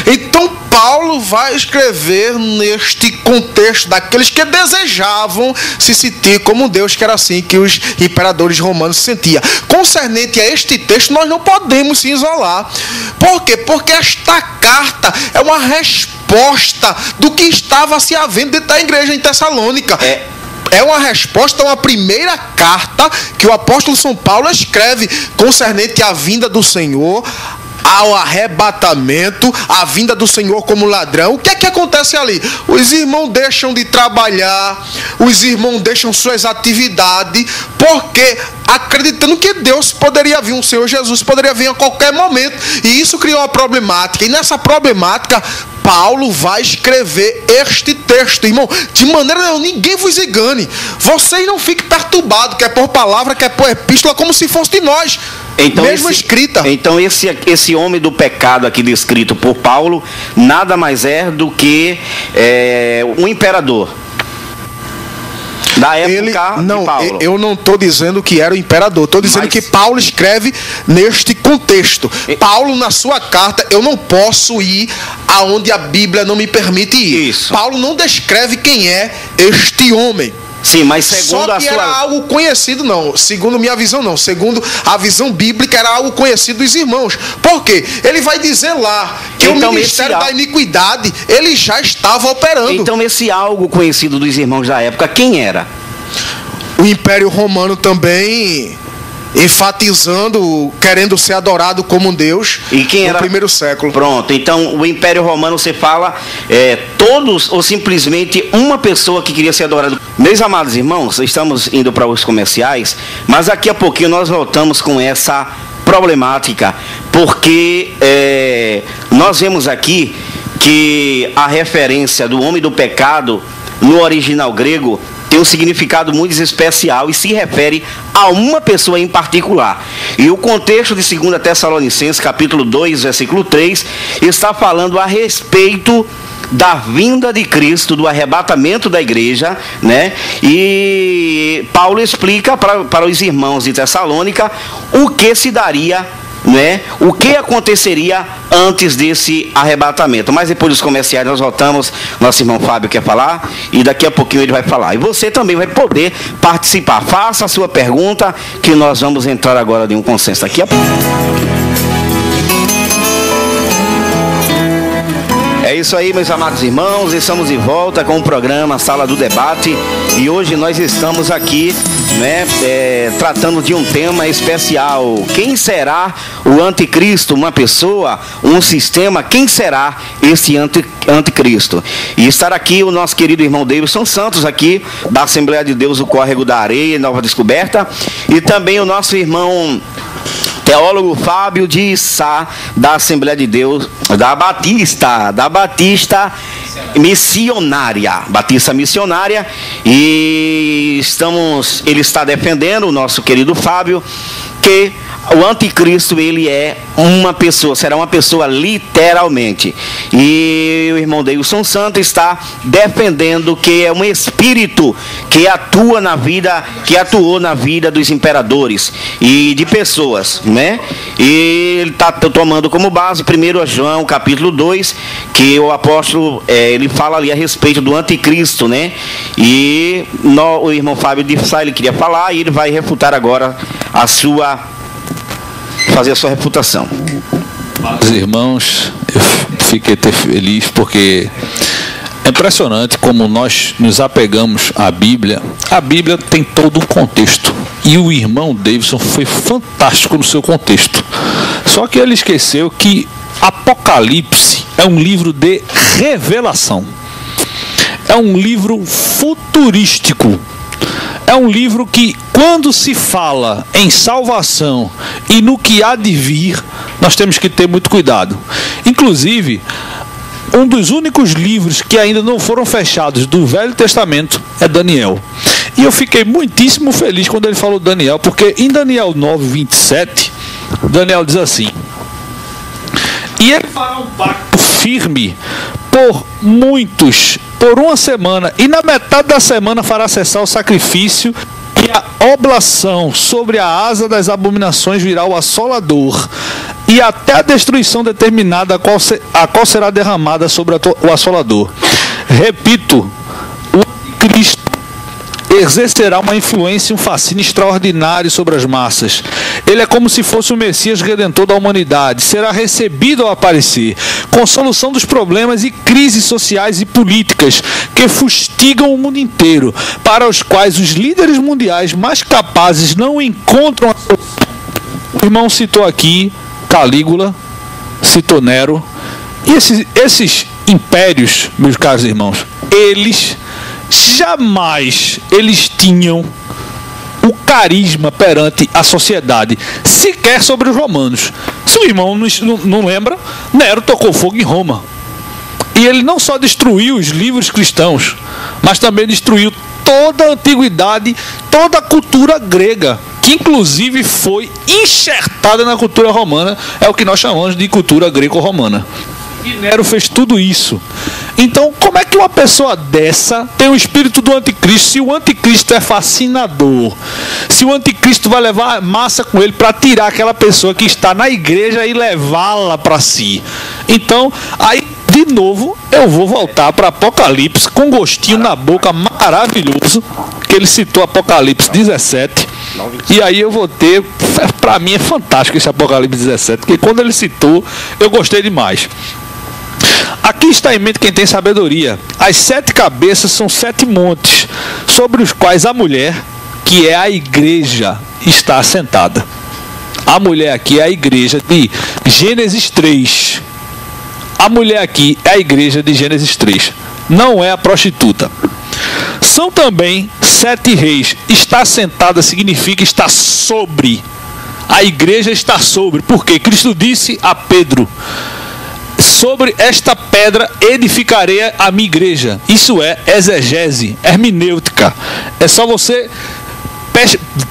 Então Paulo vai escrever neste contexto daqueles que desejavam se sentir como Deus, que era assim que os imperadores romanos se sentiam. Concernente a este texto, nós não podemos se isolar. Por quê? Porque esta carta é uma resposta do que estava se havendo dentro da igreja em Tessalônica. É uma resposta a uma primeira carta que o apóstolo São Paulo escreve concernente à vinda do Senhor, ao arrebatamento, a vinda do Senhor como ladrão. O que é que acontece ali? Os irmãos deixam de trabalhar, os irmãos deixam suas atividades, porque acreditando que Deus poderia vir, o Senhor Jesus poderia vir a qualquer momento, e isso criou uma problemática, e nessa problemática Paulo vai escrever este texto, irmão, de maneira nenhuma, ninguém vos engane, vocês não fiquem perturbados, quer por palavra, quer por epístola, como se fosse de nós. Então, mesmo escrita. Então esse homem do pecado aqui descrito por Paulo nada mais é do que um imperador da época de Paulo. Eu não estou dizendo que era o imperador, estou dizendo que Paulo escreve neste contexto. Paulo, na sua carta, eu não posso ir aonde a Bíblia não me permite ir. Isso. Paulo não descreve quem é este homem. Sim, mas segundo só que era algo conhecido, não. Segundo minha visão, não. Segundo a visão bíblica, era algo conhecido dos irmãos. Por quê? Ele vai dizer lá que então, o ministério da iniquidade, ele já estava operando. Então esse algo conhecido dos irmãos da época, quem era? O Império Romano também, enfatizando, querendo ser adorado como um Deus. E quem era? No primeiro século. Pronto, então o Império Romano, você fala todos ou simplesmente uma pessoa que queria ser adorado. Meus amados irmãos, estamos indo para os comerciais, mas daqui a pouquinho nós voltamos com essa problemática, porque nós vemos aqui que a referência do homem do pecado no original grego tem um significado muito especial e se refere a uma pessoa em particular. E o contexto de 2 Tessalonicenses, capítulo 2, versículo 3, está falando a respeito da vinda de Cristo, do arrebatamento da igreja, né? E Paulo explica para os irmãos de Tessalônica o que se daria, né? O que aconteceria antes desse arrebatamento. Mas depois dos comerciais nós voltamos. Nosso irmão Fábio quer falar e daqui a pouquinho ele vai falar. E você também vai poder participar. Faça a sua pergunta que nós vamos entrar agora em um consenso. Daqui a pouco. É isso aí, meus amados irmãos, estamos de volta com o programa Sala do Debate e hoje nós estamos aqui, né, tratando de um tema especial. Quem será o anticristo? Uma pessoa, um sistema? Quem será esse anticristo? E estar aqui o nosso querido irmão Davidson Santos, aqui da Assembleia de Deus, o Córrego da Areia, Nova Descoberta, e também o nosso irmão teólogo Fábio de Sá, da Assembleia de Deus, da Batista Missionária, e ele está defendendo, o nosso querido Fábio, que o anticristo, ele é uma pessoa, será uma pessoa literalmente. E o irmão Deilson Santos está defendendo que é um espírito que atua na vida, que atuou na vida dos imperadores e de pessoas, né? E ele está tomando como base 1 João capítulo 2, que o apóstolo, ele fala ali a respeito do anticristo, né? E o irmão Fábio de Sá, ele queria falar, e ele vai refutar agora fazer a sua refutação. Meus irmãos, eu fiquei até feliz porque é impressionante como nós nos apegamos à Bíblia. A Bíblia tem todo um contexto e o irmão Davidson foi fantástico no seu contexto. Só que ele esqueceu que Apocalipse é um livro de revelação. É um livro futurístico. É um livro que, quando se fala em salvação e no que há de vir, nós temos que ter muito cuidado. Inclusive, um dos únicos livros que ainda não foram fechados do Velho Testamento é Daniel. E eu fiquei muitíssimo feliz quando ele falou Daniel, porque em Daniel 9:27, Daniel diz assim: e ele fará um pacto firme por uma semana, e na metade da semana fará cessar o sacrifício e a oblação. Sobre a asa das abominações virá o assolador, e até a destruição determinada a qual será derramada sobre o assolador. Repito, o Cristo exercerá uma influência e um fascínio extraordinário sobre as massas. Ele é como se fosse o Messias Redentor da humanidade. Será recebido ao aparecer, com solução dos problemas e crises sociais e políticas que fustigam o mundo inteiro, para os quais os líderes mundiais mais capazes não encontram a solução. O irmão citou aqui Calígula, citou Nero, e esses impérios, meus caros irmãos, eles jamais tinham o carisma perante a sociedade, sequer sobre os romanos. Se o irmão não lembra, Nero tocou fogo em Roma. E ele não só destruiu os livros cristãos, mas também destruiu toda a antiguidade, toda a cultura grega, que inclusive foi enxertada na cultura romana, é o que nós chamamos de cultura greco-romana. E Nero fez tudo isso. Então, como é que uma pessoa dessa tem o espírito do anticristo, se o anticristo é fascinador? Se o anticristo vai levar a massa com ele para tirar aquela pessoa que está na igreja e levá-la para si? Então, aí, de novo, eu vou voltar para Apocalipse com gostinho na boca maravilhoso, que ele citou Apocalipse 17. E aí eu vou ter, para mim é fantástico esse Apocalipse 17, porque quando ele citou, eu gostei demais. Aqui está em mente quem tem sabedoria. As 7 cabeças são 7 montes, sobre os quais a mulher, que é a igreja, está assentada. A mulher aqui é a igreja de Gênesis 3. A mulher aqui é a igreja de Gênesis 3. Não é a prostituta. São também 7 reis. Está assentada significa estar sobre. A igreja está sobre. Porque Cristo disse a Pedro: sobre esta pedra edificarei a minha igreja. Isso é exegese, hermenêutica. É só você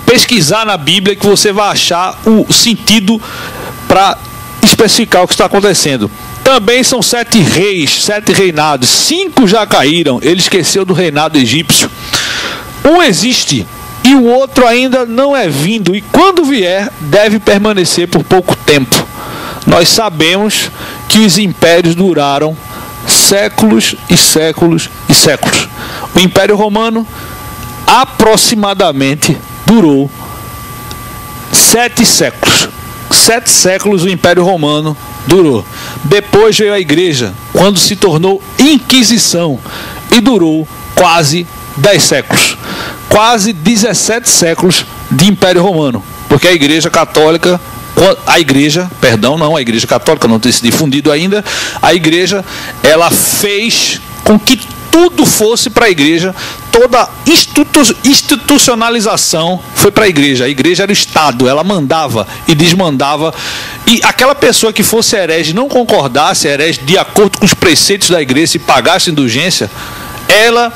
pesquisar na Bíblia que você vai achar o sentido para especificar o que está acontecendo. Também são 7 reis, 7 reinados. 5 já caíram. Ele esqueceu do reinado egípcio. Um existe e o outro ainda não é vindo, e quando vier deve permanecer por pouco tempo. Nós sabemos que os impérios duraram séculos e séculos e séculos. O Império Romano aproximadamente durou 7 séculos. 7 séculos o Império Romano durou. Depois veio a igreja, quando se tornou Inquisição, e durou quase 10 séculos. Quase 17 séculos de Império Romano. Porque a igreja católica, a igreja católica não tem se difundido ainda, a igreja, ela fez com que tudo fosse para a igreja, toda institucionalização foi para a igreja era o Estado, ela mandava e desmandava, e aquela pessoa que fosse herege, não concordasse, herege de acordo com os preceitos da igreja, se pagasse indulgência, ela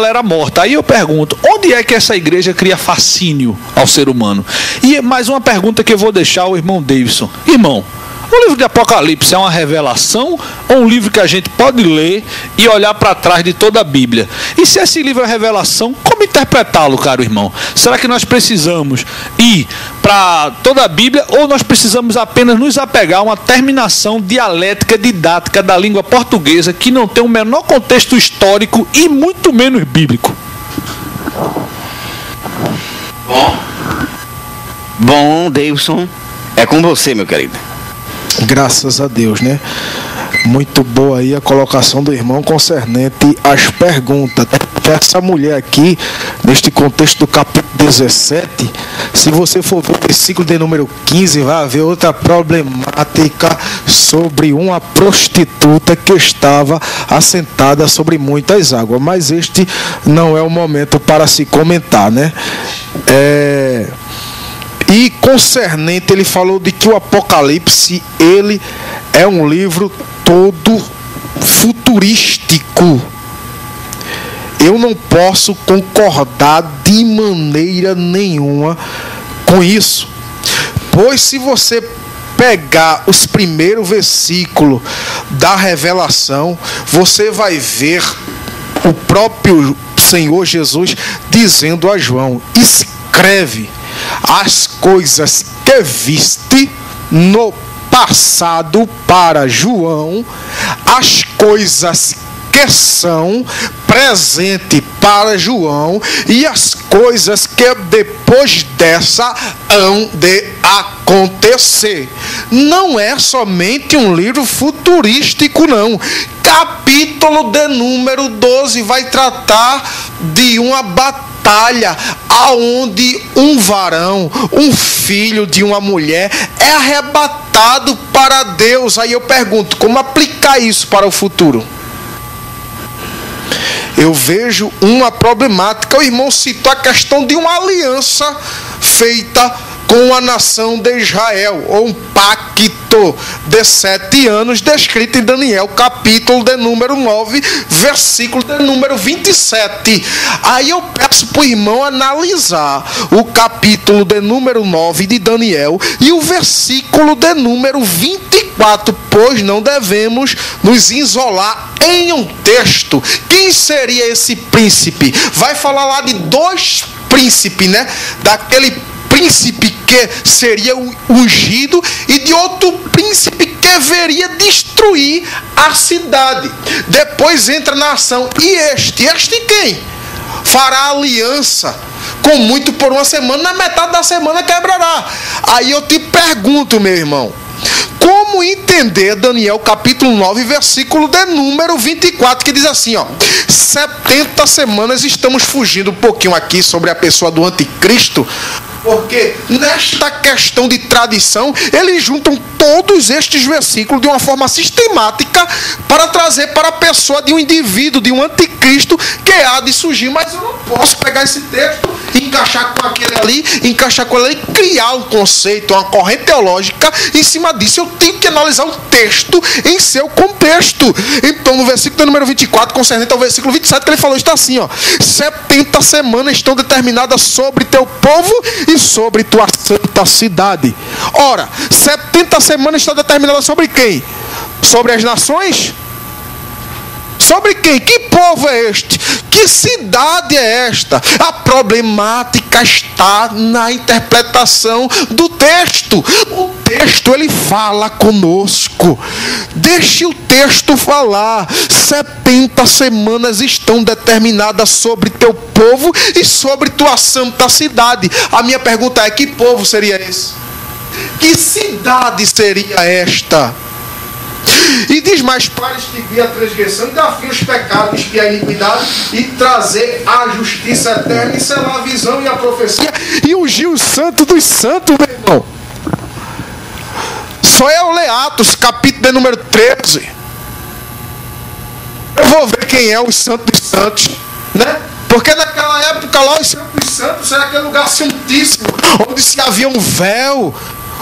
era morta. Aí eu pergunto, onde é que essa igreja cria fascínio ao ser humano? E mais uma pergunta que eu vou deixar ao irmão Davidson. Irmão, o livro de Apocalipse é uma revelação ou um livro que a gente pode ler e olhar para trás de toda a Bíblia? E se esse livro é revelação, como interpretá-lo, caro irmão? Será que nós precisamos ir para toda a Bíblia ou nós precisamos apenas nos apegar a uma terminação dialética, didática da língua portuguesa que não tem o menor contexto histórico e muito menos bíblico? Bom, Davidson, é com você, meu querido. Graças a Deus, né? Muito boa aí a colocação do irmão concernente às perguntas. Essa mulher aqui, neste contexto do capítulo 17, se você for ver o versículo de número 15, vai haver outra problemática sobre uma prostituta que estava assentada sobre muitas águas. Mas este não é o momento para se comentar, né? E concernente, ele falou de que o Apocalipse, ele é um livro todo futurístico. Eu não posso concordar de maneira nenhuma com isso. Pois se você pegar os primeiros versículos da Revelação, você vai ver o próprio Senhor Jesus dizendo a João: escreve as coisas que viste no passado para João, as coisas que são presente para João e as coisas que depois dessa hão de acontecer. Não é somente um livro futurístico, não. Capítulo de número 12 vai tratar de uma batalha aonde um varão, um filho de uma mulher é arrebatado para Deus. Aí eu pergunto, como aplicar isso para o futuro? Eu vejo uma problemática. O irmão citou a questão de uma aliança feita com a nação de Israel, ou um pacto de 7 anos, descrito em Daniel, capítulo de número 9, versículo de número 27. Aí eu peço para o irmão analisar o capítulo de número 9 de Daniel e o versículo de número 24, pois não devemos nos isolar em um texto. Quem seria esse príncipe? Vai falar lá de 2 príncipes, né? Daquele príncipe que seria ungido e de outro príncipe que veria destruir a cidade. Depois entra na ação. E este quem? Fará aliança com muito por uma semana, na metade da semana quebrará. Aí eu te pergunto, meu irmão, como entender Daniel capítulo 9, versículo de número 24, que diz assim, ó: 70 semanas, estamos fugindo um pouquinho aqui sobre a pessoa do anticristo, porque nesta questão de tradição, eles juntam todos estes versículos de uma forma sistemática para trazer para a pessoa de um indivíduo, de um anticristo que há de surgir. Mas eu não posso pegar esse texto, encaixar com aquele ali, encaixar com ele ali, criar um conceito, uma corrente teológica em cima disso. Eu tenho que analisar o texto em seu contexto. Então, no versículo número 24, concernente ao versículo 27, que ele falou, está assim, ó: 70 semanas estão determinadas sobre teu povo e sobre tua santa cidade. Ora, 70 semanas está determinada sobre quem? Sobre as nações? Sobre quem? Que povo é este? Que cidade é esta? A problemática está na interpretação do texto. O texto, ele fala conosco. Deixe o texto falar. 70 semanas estão determinadas sobre teu povo e sobre tua santa cidade. A minha pergunta é: que povo seria esse? Que cidade seria esta? E diz mais: para extinguir a transgressão, dar fim aos pecados, expiar a iniquidade e trazer a justiça eterna, e selar a visão e a profecia e ungir o santo dos santos, meu irmão. Só eu ler Atos, capítulo de número 13. Eu vou ver quem é o santo dos santos, né? Porque naquela época lá, os santos dos santos era aquele lugar santíssimo, onde se havia um véu,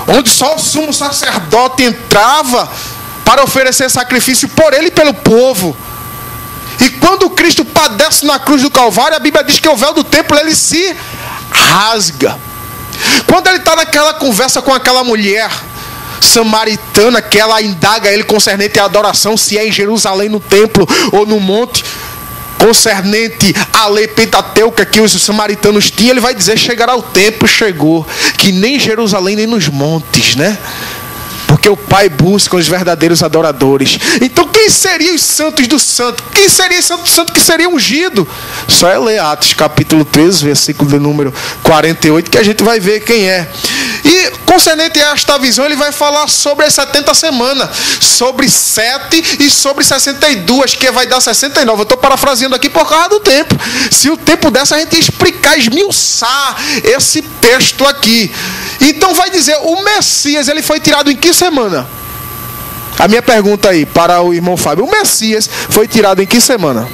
onde só o sumo sacerdote entrava para oferecer sacrifício por ele e pelo povo. E quando Cristo padece na cruz do Calvário, a Bíblia diz que o véu do templo ele se rasga. Quando ele está naquela conversa com aquela mulher samaritana, que ela indaga ele concernente à adoração, se é em Jerusalém, no templo ou no monte, concernente à lei pentateuca que os samaritanos tinham, ele vai dizer: chegará o tempo, chegou, que nem em Jerusalém nem nos montes, né? Porque o Pai busca os verdadeiros adoradores. Então quem seriam os santos do santo? Quem seria esse santo do santo que seria ungido? Só é ler Atos capítulo 13, versículo de número 48, que a gente vai ver quem é. E concernente a esta visão, ele vai falar sobre as 70 semanas, sobre 7 e sobre 62, que vai dar 69. Eu estou parafraseando aqui por causa do tempo. Se o tempo desse, a gente ia explicar, esmiuçar esse texto aqui. Então vai dizer, o Messias, ele foi tirado em que semana? A minha pergunta aí para o irmão Fábio: o Messias foi tirado em que semana?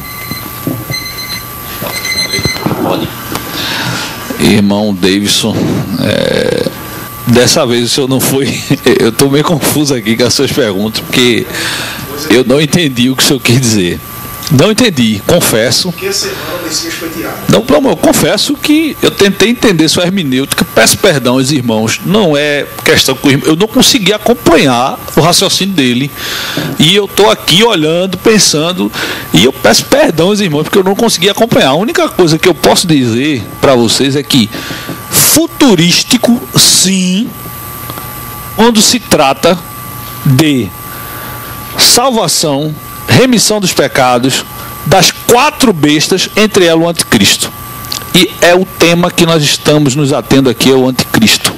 Irmão Davidson, dessa vez o senhor não foi. Eu estou meio confuso aqui com as suas perguntas, porque eu não entendi o que o senhor quis dizer. Não entendi, confesso. Que semana o Messias foi tirado? Não, eu confesso que eu tentei entender sua hermenêutica. Peço perdão aos irmãos. Não é questão que eu não consegui acompanhar o raciocínio dele. E eu estou aqui olhando, pensando. E eu peço perdão aos irmãos porque eu não consegui acompanhar. A única coisa que eu posso dizer para vocês é que futurístico, sim, quando se trata de salvação, remissão dos pecados, das 4 bestas, entre elas o anticristo. E é o tema que nós estamos nos atendo aqui, é o anticristo.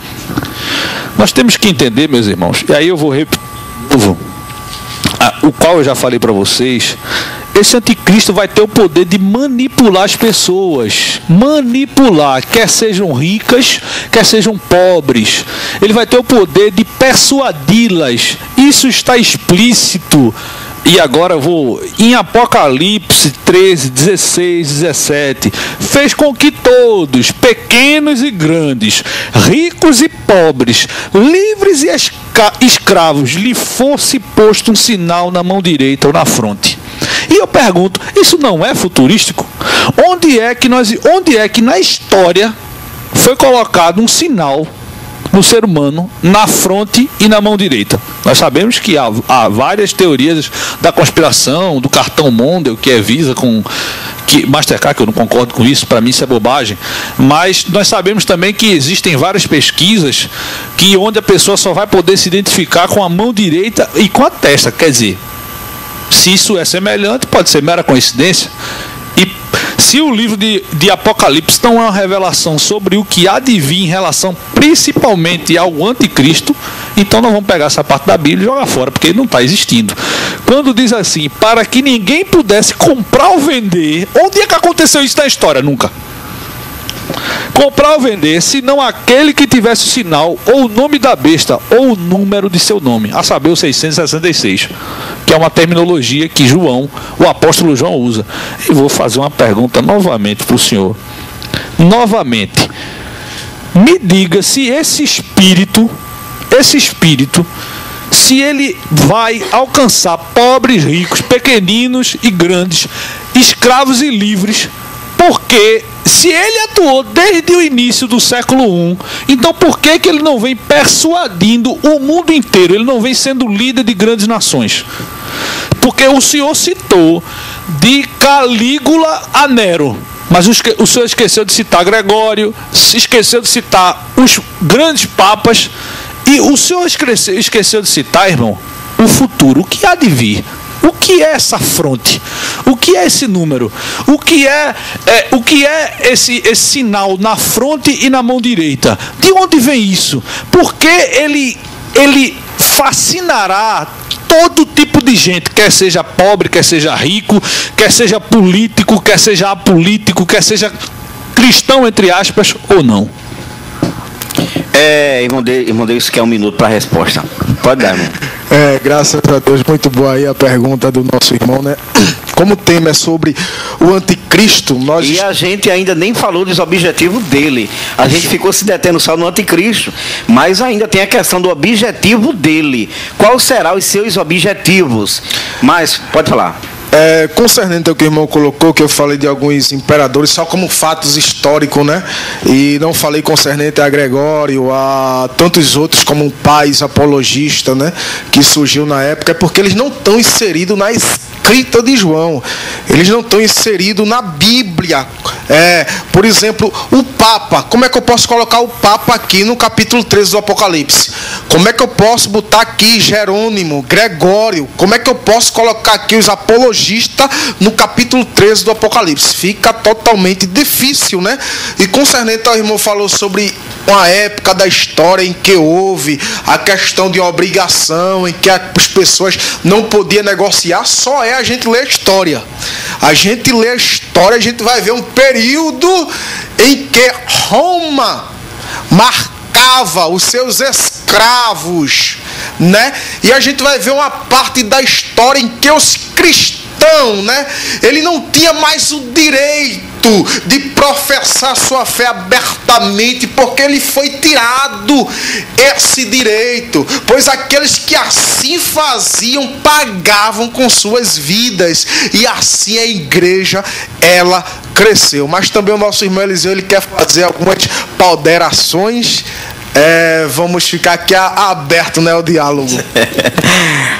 Nós temos que entender, meus irmãos, e aí eu vou repetir de novo, o qual eu já falei para vocês. Esse anticristo vai ter o poder de manipular as pessoas. Manipular, quer sejam ricas, quer sejam pobres. Ele vai ter o poder de persuadi-las. Isso está explícito. E agora eu vou em Apocalipse 13, 16, 17. Fez com que todos, pequenos e grandes, ricos e pobres, livres e escravos, lhe fosse posto um sinal na mão direita ou na fronte. E eu pergunto, isso não é futurístico? Onde é que na história foi colocado um sinal no ser humano na fronte e na mão direita? Nós sabemos que há várias teorias da conspiração, do cartão Mondel, que é Visa com Mastercard, que eu não concordo com isso, para mim isso é bobagem. Mas nós sabemos também que existem várias pesquisas onde a pessoa só vai poder se identificar com a mão direita e com a testa. Quer dizer, se isso é semelhante, pode ser mera coincidência. E se o livro de Apocalipse não é uma revelação sobre o que há de vir em relação principalmente ao anticristo, então nós vamos pegar essa parte da Bíblia e jogar fora, porque ele não está existindo. Quando diz assim, para que ninguém pudesse comprar ou vender, onde é que aconteceu isso na história? Nunca. Comprar ou vender, senão aquele que tivesse o sinal, ou o nome da besta, ou o número de seu nome, a saber, o 666, que é uma terminologia que o apóstolo João usa. E vou fazer uma pergunta novamente para o senhor. Novamente, me diga se esse espírito, se ele vai alcançar pobres, ricos, pequeninos e grandes, escravos e livres, porque se ele atuou desde o início do século I, então por que ele não vem persuadindo o mundo inteiro? Ele não vem sendo líder de grandes nações? Porque o senhor citou de Calígula a Nero, mas o senhor esqueceu de citar Gregório, esqueceu de citar os grandes papas, e o senhor esqueceu de citar, irmão, o futuro, o que há de vir. O que é essa fronte? O que é esse número? O que é esse sinal na fronte e na mão direita? De onde vem isso? Porque ele fascinará todo tipo de gente, quer seja pobre, quer seja rico, quer seja político, quer seja apolítico, quer seja cristão, entre aspas, ou não. Irmão Deus, quer 1 minuto para a resposta. Pode dar, irmão. Graças a Deus, muito boa aí a pergunta do nosso irmão, né? Como o tema é sobre o anticristo, E a gente ainda nem falou dos objetivos dele. A gente ficou se detendo só no anticristo, mas ainda tem a questão do objetivo dele. Qual serão os seus objetivos? Mas, pode falar. Concernente ao que o irmão colocou, que eu falei de alguns imperadores só como fatos históricos, né? E não falei concernente a Gregório, a tantos outros como pais apologistas, né? Que surgiu na época, é porque eles não estão inseridos na escrita de João. Eles não estão inseridos na Bíblia. Por exemplo, o Papa. Como é que eu posso colocar o Papa aqui no capítulo 13 do Apocalipse? Como é que eu posso botar aqui Jerônimo, Gregório? Como é que eu posso colocar aqui os apologistas no capítulo 13 do Apocalipse? Fica totalmente difícil, né? E concernente ao irmão falou sobre uma época da história em que houve a questão de obrigação, em que as pessoas não podiam negociar. Só a gente ler a história. A gente lê a história, a gente vai ver um período em que Roma marcava os seus escravos, né? E a gente vai ver uma parte da história em que os cristãos, né? Ele não tinha mais o direito de professar sua fé abertamente, porque ele foi tirado esse direito, pois aqueles que assim faziam pagavam com suas vidas, e assim a igreja ela cresceu. Mas também o nosso irmão Eliseu, ele quer fazer algumas ponderações. Vamos ficar aqui aberto, né, o diálogo.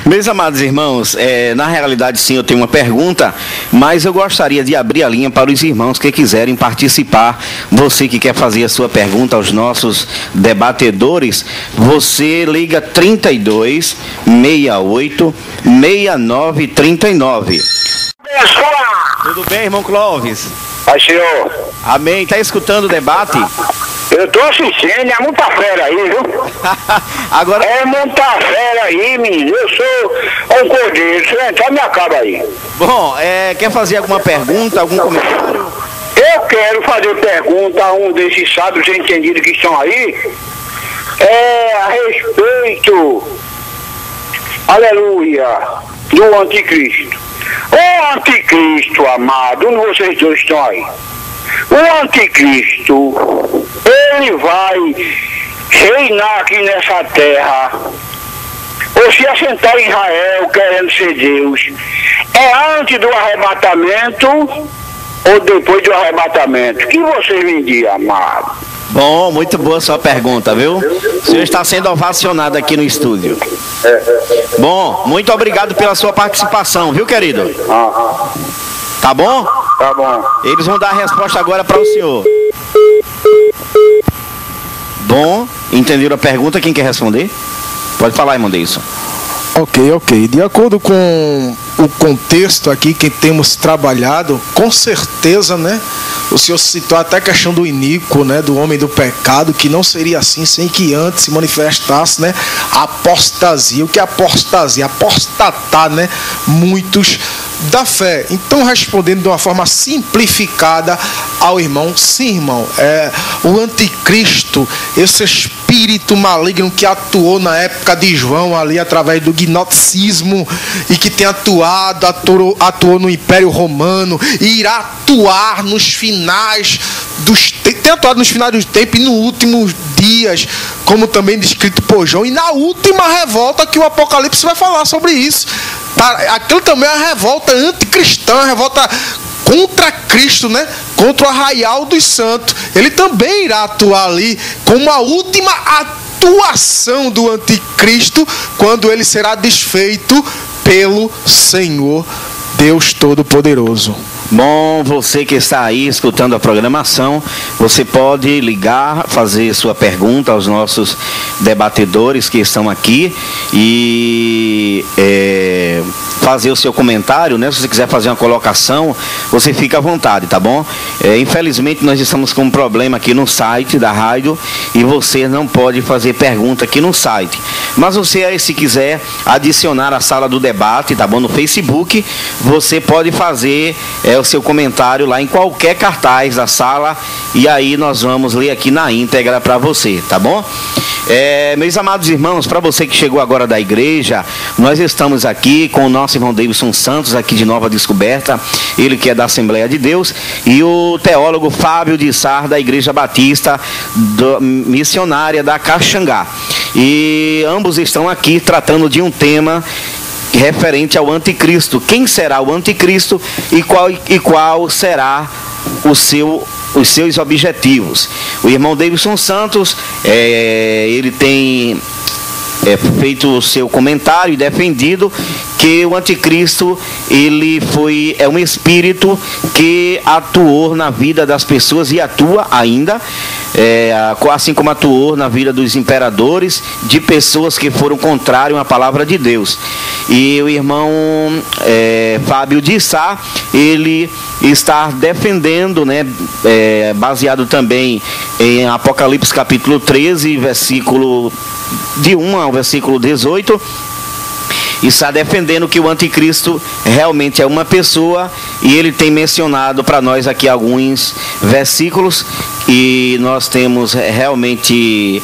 Meus amados irmãos, na realidade sim, eu tenho uma pergunta, mas eu gostaria de abrir a linha para os irmãos que quiserem participar. Você que quer fazer a sua pergunta aos nossos debatedores, você liga 32 68 69 39. Tudo bem, irmão Clóvis? Pai, senhor. Amém. Está escutando o debate? Eu tô assistindo, é muita fera aí, viu? Agora... É muita fera aí, menino. Eu sou um cordeiro. Se eu entrar, me acaba aí. Bom, quer fazer alguma pergunta, algum comentário? Eu quero fazer pergunta a um desses sábios entendidos que estão aí. A respeito, aleluia, do anticristo. O anticristo, amado, onde vocês dois estão aí? O anticristo, ele vai reinar aqui nessa terra, ou se assentar em Israel querendo ser Deus, é antes do arrebatamento ou depois do arrebatamento? O que vocês me dizem, amado? Bom, muito boa sua pergunta, viu? O senhor está sendo ovacionado aqui no estúdio. Bom, muito obrigado pela sua participação, viu, querido? Tá bom? Tá bom. Eles vão dar a resposta agora para o senhor. Bom, entenderam a pergunta? Quem quer responder? Pode falar, irmão Deilson. Ok. De acordo com o contexto aqui que temos trabalhado, com certeza, né? O senhor citou até a questão do iníquo, né? Do homem do pecado, que não seria assim sem que antes se manifestasse, né? A apostasia. O que é apostasia? Apostatar, né? Muitos da fé. Então, respondendo de uma forma simplificada ao irmão, sim, irmão, o anticristo, esse espírito maligno que atuou na época de João ali através do gnosticismo e que tem atuou no Império Romano e irá atuar nos finais dos tempos, tem atuado nos finais dos tempos e nos últimos dias, como também descrito por João, e na última revolta que o Apocalipse vai falar sobre isso. Aquilo também é uma revolta anticristã, uma revolta contra Cristo, né? Contra o arraial dos santos. Ele também irá atuar ali como a última atuação do anticristo, quando ele será desfeito pelo Senhor Deus Todo-Poderoso. Bom, você que está aí escutando a programação, você pode ligar, fazer sua pergunta aos nossos debatedores que estão aqui e fazer o seu comentário, né? Se você quiser fazer uma colocação, você fica à vontade, tá bom? Infelizmente nós estamos com um problema aqui no site da rádio e você não pode fazer pergunta aqui no site. Mas você aí, se quiser adicionar a sala do debate, tá bom? No Facebook, você pode fazer o seu comentário lá em qualquer cartaz da sala e aí nós vamos ler aqui na íntegra para você, tá bom? Meus amados irmãos, para você que chegou agora da igreja, nós estamos aqui com o nosso irmão Davidson Santos, aqui de Nova Descoberta, ele que é da Assembleia de Deus, e o teólogo Fábio de Sá, da Igreja Batista Missionária da Caxangá. E ambos estão aqui tratando de um tema referente ao anticristo. Quem será o anticristo e qual será os seus objetivos? O irmão Davidson Santos, ele tem feito o seu comentário e defendido que o anticristo é um espírito que atuou na vida das pessoas e atua ainda, assim como atuou na vida dos imperadores, de pessoas que foram contrárias à palavra de Deus. E o irmão Fábio de Sá, ele está defendendo, né, baseado também em Apocalipse capítulo 13, versículo de 1 ao versículo 18, está defendendo que o anticristo realmente é uma pessoa, e ele tem mencionado para nós aqui alguns versículos, e nós temos realmente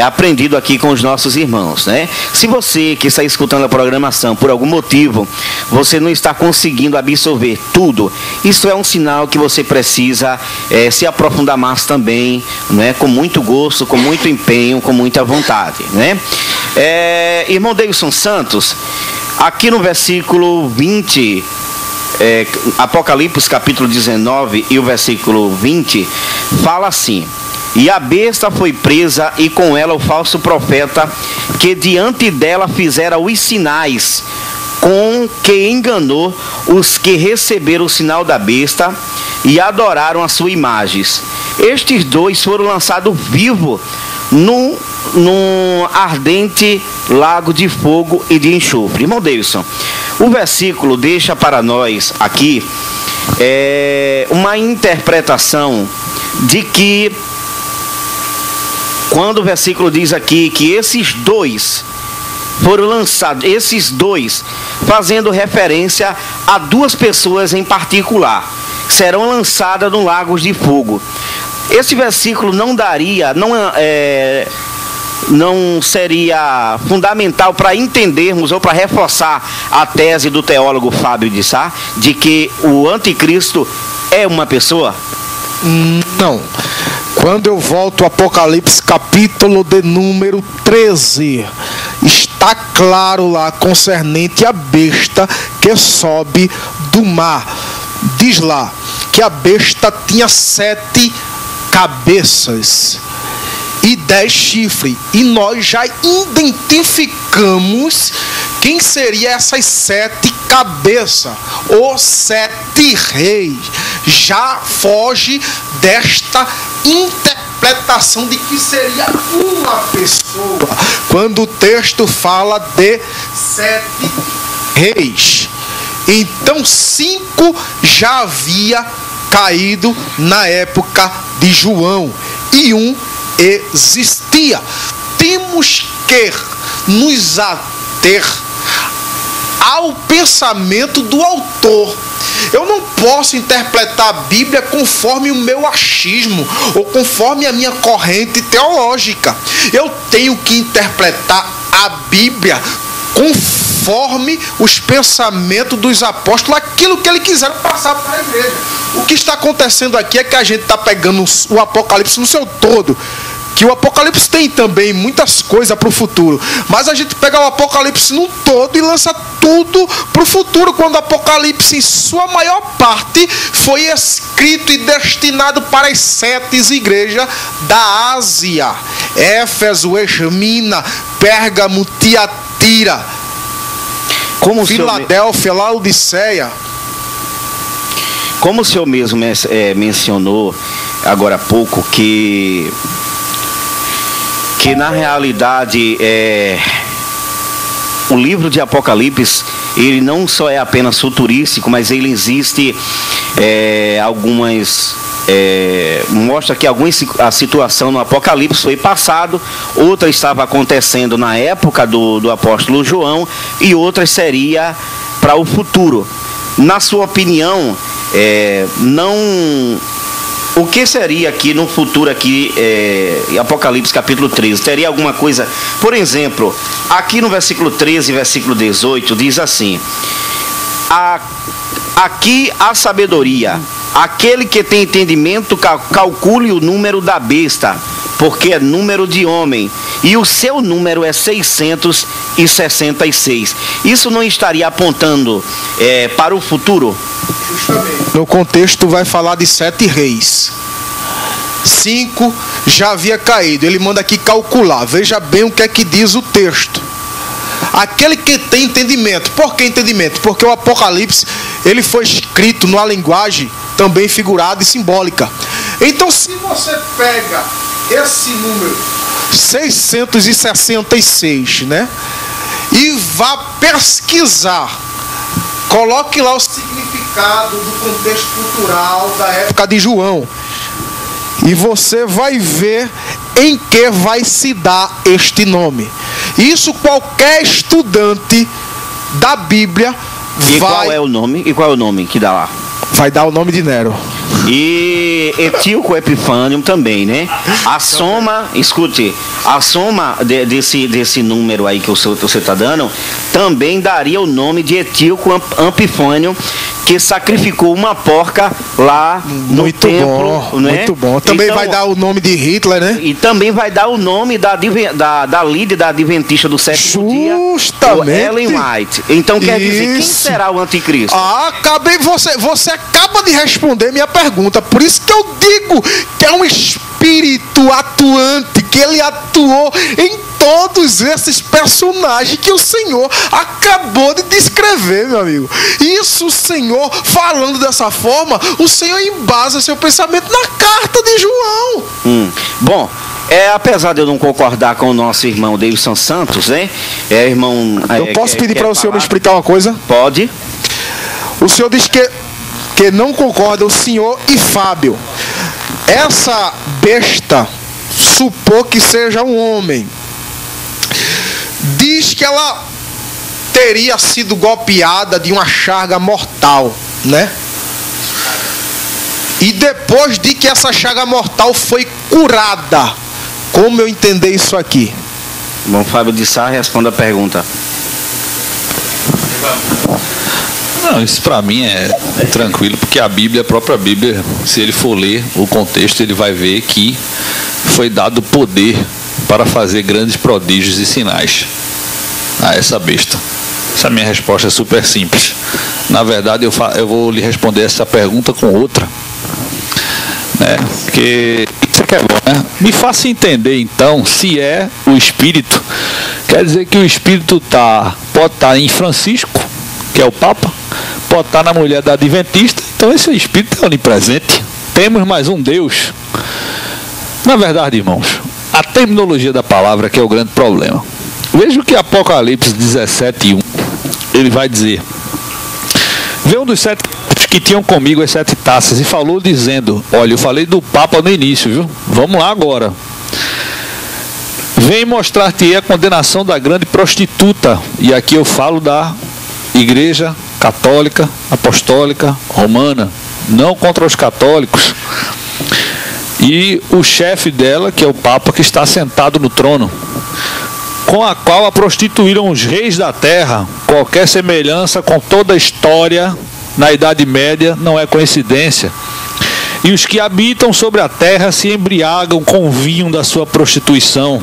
aprendido aqui com os nossos irmãos, né? Se você que está escutando a programação, por algum motivo, você não está conseguindo absorver tudo, isso é um sinal que você precisa se aprofundar mais também, né? Com muito gosto, com muito empenho, com muita vontade, né? Irmão Davidson Santos, aqui no versículo 20, Apocalipse capítulo 19 e o versículo 20, fala assim: e a besta foi presa, e com ela o falso profeta, que diante dela fizera os sinais, com que enganou os que receberam o sinal da besta e adoraram a sua imagem. Estes dois foram lançados vivos num ardente lago de fogo e de enxofre. Irmão Davidson, o versículo deixa para nós aqui uma interpretação de que, quando o versículo diz aqui que esses dois foram lançados, esses dois, fazendo referência a duas pessoas em particular, serão lançadas no lago de fogo. Esse versículo não seria fundamental para entendermos ou para reforçar a tese do teólogo Fábio de Sá, de que o anticristo é uma pessoa? Não. Quando eu volto ao Apocalipse capítulo de número 13, está claro lá concernente a besta que sobe do mar. Diz lá que a besta tinha 7 cabeças e 10 chifres, e nós já identificamos quem seria essas 7 cabeças, os 7 reis. Já foge desta interpretação de que seria uma pessoa, quando o texto fala de 7 reis. Então 5 já havia caído na época de João, e um existia. Temos que nos ater ao pensamento do autor. Eu não posso interpretar a Bíblia conforme o meu achismo ou conforme a minha corrente teológica. Eu tenho que interpretar a Bíblia conforme os pensamentos dos apóstolos, aquilo que ele quiser passar para a igreja. O que está acontecendo aqui é que a gente está pegando o Apocalipse no seu todo, que o Apocalipse tem também muitas coisas para o futuro, mas a gente pega o Apocalipse no todo e lança tudo para o futuro, quando o Apocalipse, em sua maior parte, foi escrito e destinado para as 7 igrejas da Ásia: Éfeso, Esmirna, Pérgamo, Tiatira, Filadélfia, Laodiceia. Como o senhor mesmo mencionou agora há pouco, que na realidade o livro de Apocalipse, ele não só é apenas futurístico, mas ele existe mostra que a situação no Apocalipse foi passado, outra estava acontecendo na época do apóstolo João, e outra seria para o futuro. Na sua opinião, o que seria aqui no futuro, aqui em Apocalipse capítulo 13? Teria alguma coisa? Por exemplo, aqui no versículo 13 e versículo 18 diz assim: aqui a sabedoria, aquele que tem entendimento calcule o número da besta, porque é número de homem, e o seu número é 666. Isso não estaria apontando para o futuro? No contexto vai falar de 7 reis. 5 já havia caído. Ele manda aqui calcular. Veja bem o que é que diz o texto. Aquele que tem entendimento. Por que entendimento? Porque o Apocalipse ele foi escrito numa linguagem também figurada e simbólica. Então, se você pega esse número 666, né, e vá pesquisar, coloque lá o significado do contexto cultural da época de João, e você vai ver em que vai se dar este nome. Isso qualquer estudante da Bíblia vai... Qual é o nome? E qual é o nome que dá lá? Vai dar o nome de Nero. E Etíoco Epifânio também, né? A soma, escute, a soma desse número aí que você está dando, também daria o nome de Etíoco Epifânio, que sacrificou uma porca lá no muito templo. Bom, né? Muito bom. Também então, vai dar o nome de Hitler, né? E também vai dar o nome da líder da Adventista do sétimo dia, Ellen White. Então quer dizer, quem será o anticristo? Você acaba de responder minha pergunta. Por isso que eu digo que é um espírito atuante, que ele atuou em todos esses personagens que o Senhor acabou de descrever, meu amigo. Isso, o Senhor, falando dessa forma, o Senhor embasa seu pensamento na carta de João. Bom, apesar de eu não concordar com o nosso irmão Davidson Santos, né? Eu posso pedir para o senhor me explicar uma coisa? Pode. O senhor diz que não concorda, o senhor e Fábio. Essa besta, supor que seja um homem, diz que ela teria sido golpeada de uma chaga mortal, né? E depois de que essa chaga mortal foi curada, como eu entender isso aqui? Bom, Fábio de Sá, responda a pergunta. Não, isso para mim é tranquilo, porque a própria Bíblia, se ele for ler o contexto, ele vai ver que foi dado poder para fazer grandes prodígios e sinais a essa besta. Essa minha resposta é super simples. Na verdade, eu vou lhe responder essa pergunta com outra, né? Porque isso aqui é bom, né? Me faça entender então, se é o Espírito, quer dizer que o Espírito pode estar em Francisco, que é o Papa, pode estar na mulher da Adventista. Então esse Espírito é onipresente. Temos mais um Deus. Na verdade, irmãos, a terminologia da palavra que é o grande problema. Veja o que Apocalipse 17:1 ele vai dizer: veio um dos 7 que tinham comigo as 7 taças e falou dizendo, olha, eu falei do Papa no início, viu? Vamos lá agora. Vem mostrar-te a condenação da grande prostituta. E aqui eu falo da Igreja Católica, Apostólica, Romana, não contra os católicos. E o chefe dela, que é o Papa, que está sentado no trono, com a qual a prostituíram os reis da terra. Qualquer semelhança com toda a história na Idade Média não é coincidência. E os que habitam sobre a terra se embriagam com o vinho da sua prostituição.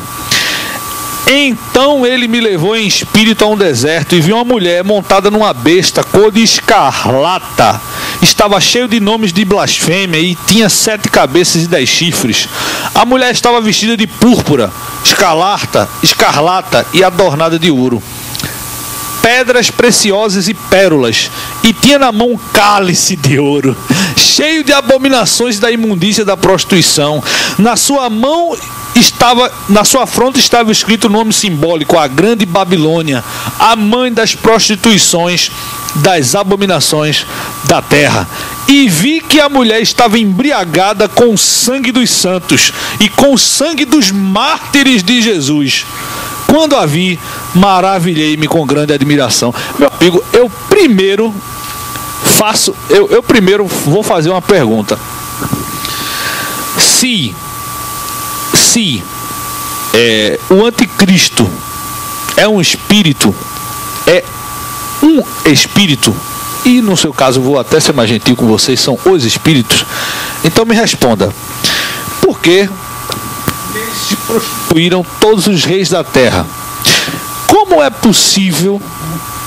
Então ele me levou em espírito a um deserto e vi uma mulher montada numa besta cor de escarlata. Estava cheio de nomes de blasfêmia e tinha 7 cabeças e 10 chifres. A mulher estava vestida de púrpura, escarlata e adornada de ouro, pedras preciosas e pérolas, e tinha na mão um cálice de ouro, cheio de abominações da imundícia da prostituição. Na sua fronte estava escrito o nome simbólico: a Grande Babilônia, a mãe das prostituições, das abominações da terra. E vi que a mulher estava embriagada com o sangue dos santos e com o sangue dos mártires de Jesus. Quando a vi, maravilhei-me com grande admiração. Meu amigo, eu primeiro vou fazer uma pergunta. Se o anticristo é um espírito, e no seu caso vou até ser mais gentil com vocês, são os espíritos, então me responda, por que se prostituíram todos os reis da terra. Como é possível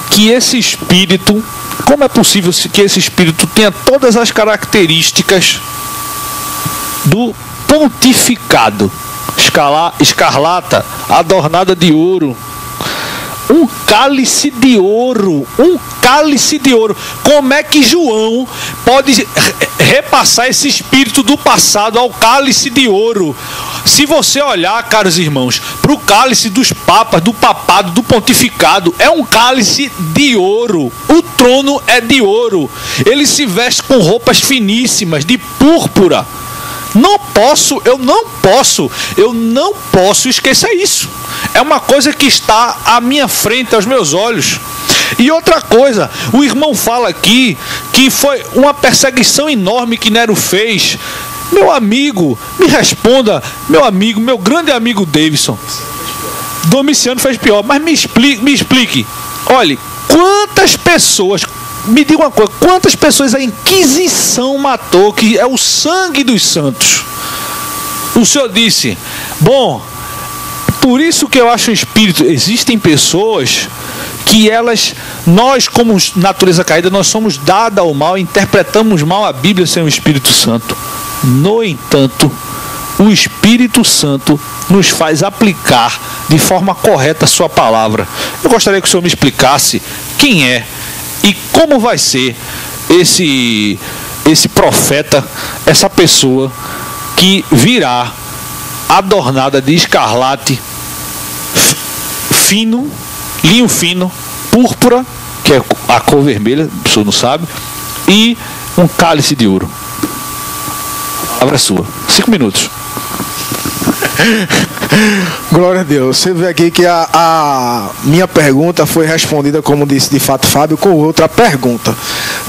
que esse espírito tenha todas as características do pontificado? Escarlata, adornada de ouro, um cálice de ouro, Como é que João pode repassar esse espírito do passado ao cálice de ouro? Se você olhar, caros irmãos, para o cálice dos papas, do papado, do pontificado, é um cálice de ouro. O trono é de ouro. Ele se veste com roupas finíssimas, de púrpura. Eu não posso esquecer isso. É uma coisa que está à minha frente, aos meus olhos. E outra coisa, o irmão fala aqui que foi uma perseguição enorme que Nero fez. Meu amigo, me responda, meu grande amigo Davidson. Domiciano fez pior, mas me explique. Olhe, quantas pessoas... Me diga uma coisa, quantas pessoas a Inquisição matou, que é o sangue dos santos? O senhor disse, por isso que eu acho o espírito, existem pessoas que nós como natureza caída, nós somos dados ao mal, interpretamos mal a Bíblia sem o Espírito Santo. No entanto, o Espírito Santo nos faz aplicar de forma correta a sua palavra. Eu gostaria que o senhor me explicasse quem é e como vai ser esse profeta, essa pessoa que virá adornada de escarlate fino, linho fino, púrpura, que é a cor vermelha, o senhor não sabe, e um cálice de ouro. A palavra é sua. 5 minutos. Glória a Deus. Você vê aqui que a minha pergunta foi respondida, como disse de fato Fábio, com outra pergunta.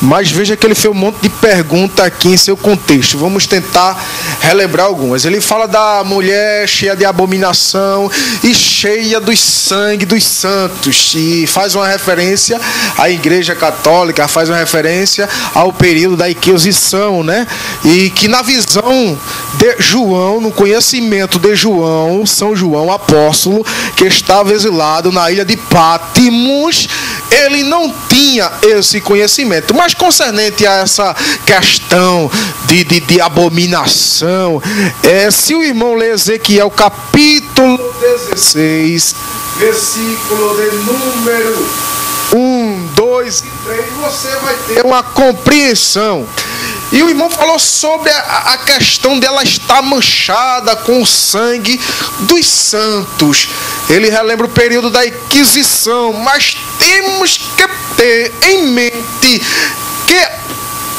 Mas veja que ele fez um monte de pergunta aqui em seu contexto. Vamos tentar relembrar algumas. Ele fala da mulher cheia de abominação e cheia do sangue dos santos. E faz uma referência à Igreja Católica, faz uma referência ao período da Inquisição, né? E que na visão de João, no conhecimento de João, São João apóstolo, que estava exilado na ilha de Patmos, ele não tinha esse conhecimento. Mas concernente a essa questão de abominação, se o irmão ler Ezequiel capítulo 16, versículo de número 1, 2 e 3, você vai ter uma compreensão. E o irmão falou sobre a questão dela estar manchada com o sangue dos santos. Ele relembra o período da Inquisição, mas temos que ter em mente que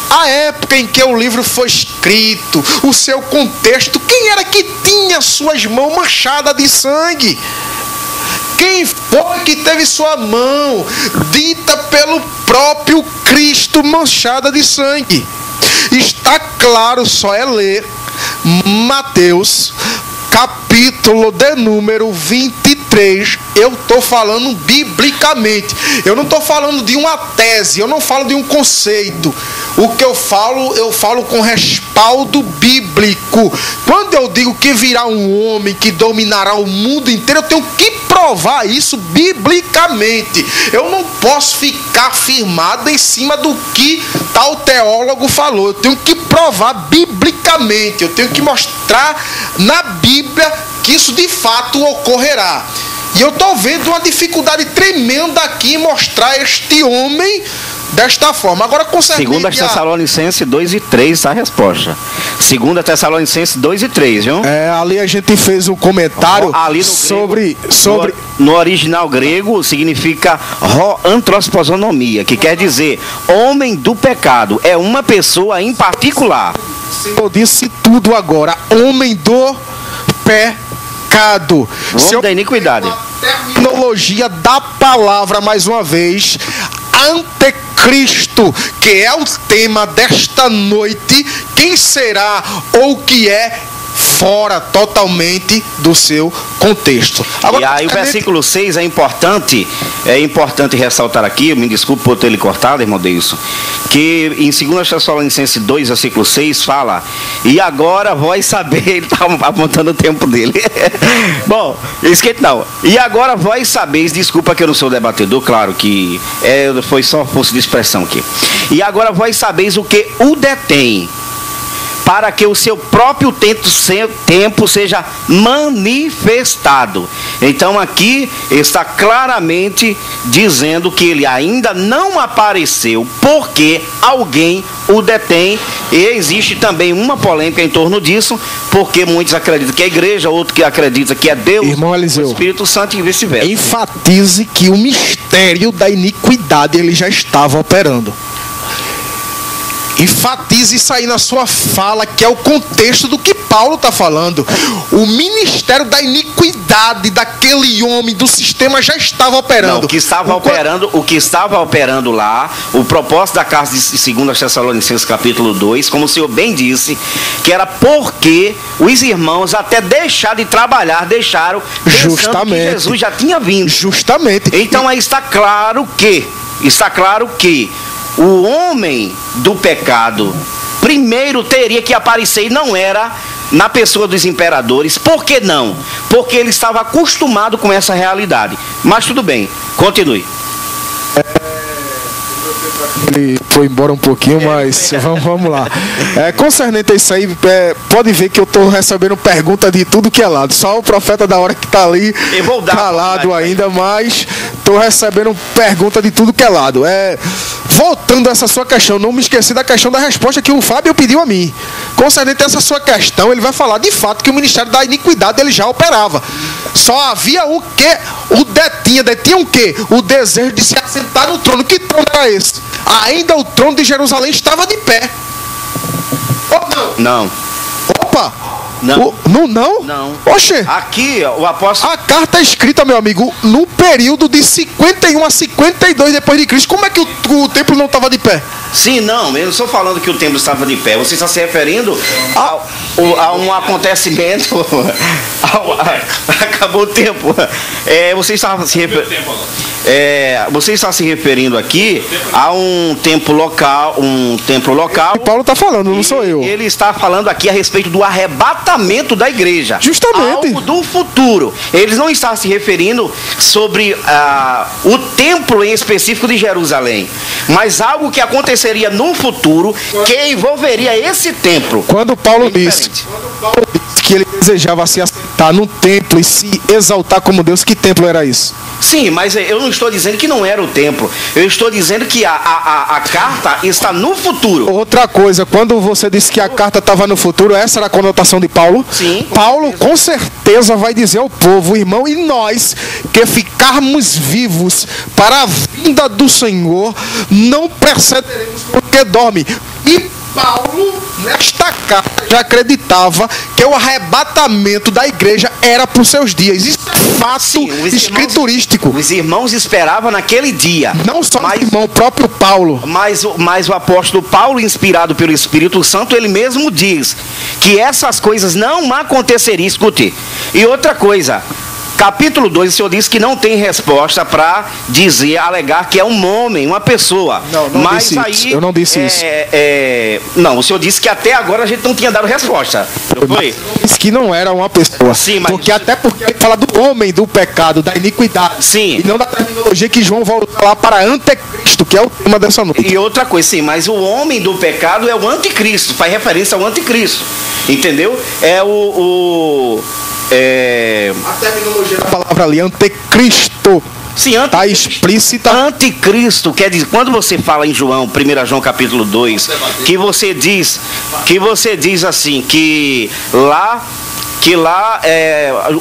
a época em que o livro foi escrito, o seu contexto, quem era que tinha suas mãos manchadas de sangue? Quem foi que teve sua mão dita pelo próprio Cristo manchada de sangue? Está claro, só é ler Mateus capítulo de número 23. Eu estou falando biblicamente. Eu não estou falando de uma tese, eu não falo de um conceito. O que eu falo com respaldo bíblico. Quando eu digo que virá um homem que dominará o mundo inteiro, eu tenho que provar isso biblicamente. Eu não posso ficar firmado em cima do que tal teólogo falou. Eu tenho que provar biblicamente. Eu tenho que mostrar na Bíblia que isso de fato ocorrerá. E eu estou vendo uma dificuldade tremenda aqui em mostrar este homem desta forma. Agora, concernente 2 Tessalonicenses 2 e 3, a resposta. 2 Tessalonicenses 2 e 3, viu? Ali a gente fez um comentário ali sobre... No original grego significa antroposonomia, que quer dizer homem do pecado. É uma pessoa em particular. Eu disse tudo agora. Homem do pecado. Homem da iniquidade. Terminologia da palavra, mais uma vez, anticristo, que é o tema desta noite. Quem será ou que é fora totalmente do seu contexto. Agora, e aí o versículo 6 é importante ressaltar aqui, eu me desculpo por ter lhe cortado, irmão Deilson, que em 2 Tessalonicenses 2, versículo 6 fala, e agora vós sabeis, ele está apontando o tempo dele. Bom, esquente não. E agora vós sabeis, desculpa que eu não sou debatedor, claro que foi só força de expressão aqui. E agora vós sabeis o que o detém, para que o seu próprio tempo seja manifestado. Então aqui está claramente dizendo que ele ainda não apareceu, porque alguém o detém. E existe também uma polêmica em torno disso, porque muitos acreditam que é a igreja, outros que acreditam que é Deus, irmão Eliseu, o Espírito Santo e vice-versa. Enfatize que o mistério da iniquidade ele já estava operando. Enfatize isso aí na sua fala, que é o contexto do que Paulo está falando. O ministério da iniquidade daquele homem, do sistema, já estava operando. Não, o que estava operando lá, o propósito da carta de 2 Tessalonicenses capítulo 2, como o senhor bem disse, que era porque os irmãos até deixaram de trabalhar, deixaram pensando que Jesus já tinha vindo. Justamente. Então aí está claro que o homem do pecado primeiro teria que aparecer, e não era na pessoa dos imperadores. Por que não? Porque ele estava acostumado com essa realidade. Mas tudo bem, continue. Ele foi embora um pouquinho, mas vamos lá. Concernente a isso aí, pode ver que eu estou recebendo pergunta de tudo que é lado. Só o profeta da hora que está ali calado ainda, mas estou recebendo pergunta de tudo que é lado. Voltando a essa sua questão, não me esqueci da questão da resposta que o Fábio pediu a mim. Concernente a essa sua questão, ele vai falar de fato que o ministério da iniquidade ele já operava. Só havia o que o detinha o quê? O desejo de se assentar no trono. Que trono era esse? Ainda o trono de Jerusalém estava de pé. Ou não? Não. Opa! Não. Não? Oxê. Aqui, o apóstolo... A carta é escrita, meu amigo, no período de 51 a 52 depois de Cristo. Como é que o templo não estava de pé? Sim, não, eu não estou falando que o templo estava de pé. Você está se referindo a um acontecimento... Acabou o tempo. Você está se referindo aqui a um templo local. E Paulo está falando, não sou eu. Ele está falando aqui a respeito do arrebatamento da igreja. Justamente. Algo do futuro. Eles não estão se referindo sobre o templo em específico de Jerusalém, mas algo que aconteceria no futuro que envolveria esse templo. Quando Paulo disse que ele desejava se assentar no templo e se exaltar como Deus, que templo era isso? Sim, mas eu não estou dizendo que não era o templo. Eu estou dizendo que a carta está no futuro. Outra coisa, quando você disse que a carta estava no futuro, essa era a conotação de Paulo? Sim. Paulo com certeza vai dizer ao povo, irmão, e nós que ficarmos vivos para a vinda do Senhor, não precederemos porque dorme. E Paulo, nesta carta, já acreditava que o arrebatamento da igreja era para os seus dias. Isso é fato escriturístico. Os irmãos esperavam naquele dia. Não só o irmão, o próprio Paulo. Mas o apóstolo Paulo, inspirado pelo Espírito Santo, ele mesmo diz que essas coisas não aconteceriam. Escute. E outra coisa... Capítulo 2, o senhor disse que não tem resposta para alegar que é um homem, uma pessoa. Não disse isso. Eu não disse isso. Não, o senhor disse que até agora a gente não tinha dado resposta. Eu disse que não era uma pessoa. Sim, mas... Até porque ele fala do homem, do pecado, da iniquidade. Sim. E não da terminologia que João volta lá para anticristo, que é o tema dessa noite. E outra coisa, sim, mas o homem do pecado é o anticristo, faz referência ao anticristo. Entendeu? A terminologia da palavra ali, anticristo. Sim, está explícita. Anticristo quer dizer, quando você fala em João, 1 João capítulo 2, que você diz assim, que lá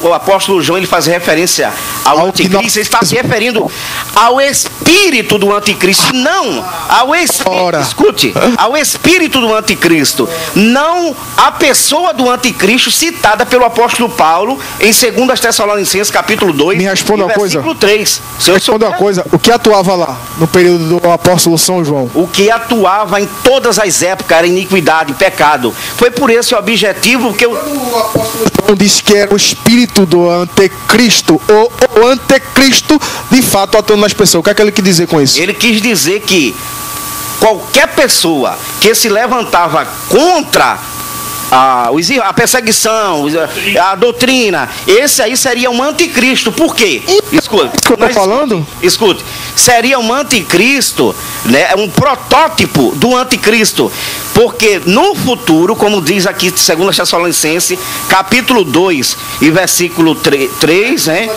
o apóstolo João ele faz referência ao anticristo, ele está se referindo ao espírito do anticristo, não ao espírito. Escute, ao espírito do anticristo, não a pessoa do anticristo citada pelo apóstolo Paulo em 2 Tessalonicenses capítulo 2, Me responda uma coisa. versículo 3. Responda uma coisa, o que atuava lá no período do apóstolo São João? O que atuava em todas as épocas era iniquidade, pecado. Foi por esse objetivo que o apóstolo João disse que era o espírito do anticristo, ou o anticristo de fato atuando nas pessoas. O que é que ele quis dizer com isso? Ele quis dizer que qualquer pessoa que se levantava contra a perseguição, a doutrina, esse aí seria um anticristo. Por quê? Escute, isso que eu estou falando? Escute, seria um anticristo, né, um protótipo do anticristo, porque no futuro, como diz aqui 2 Tessalonicenses, capítulo 2 e versículo 3, né?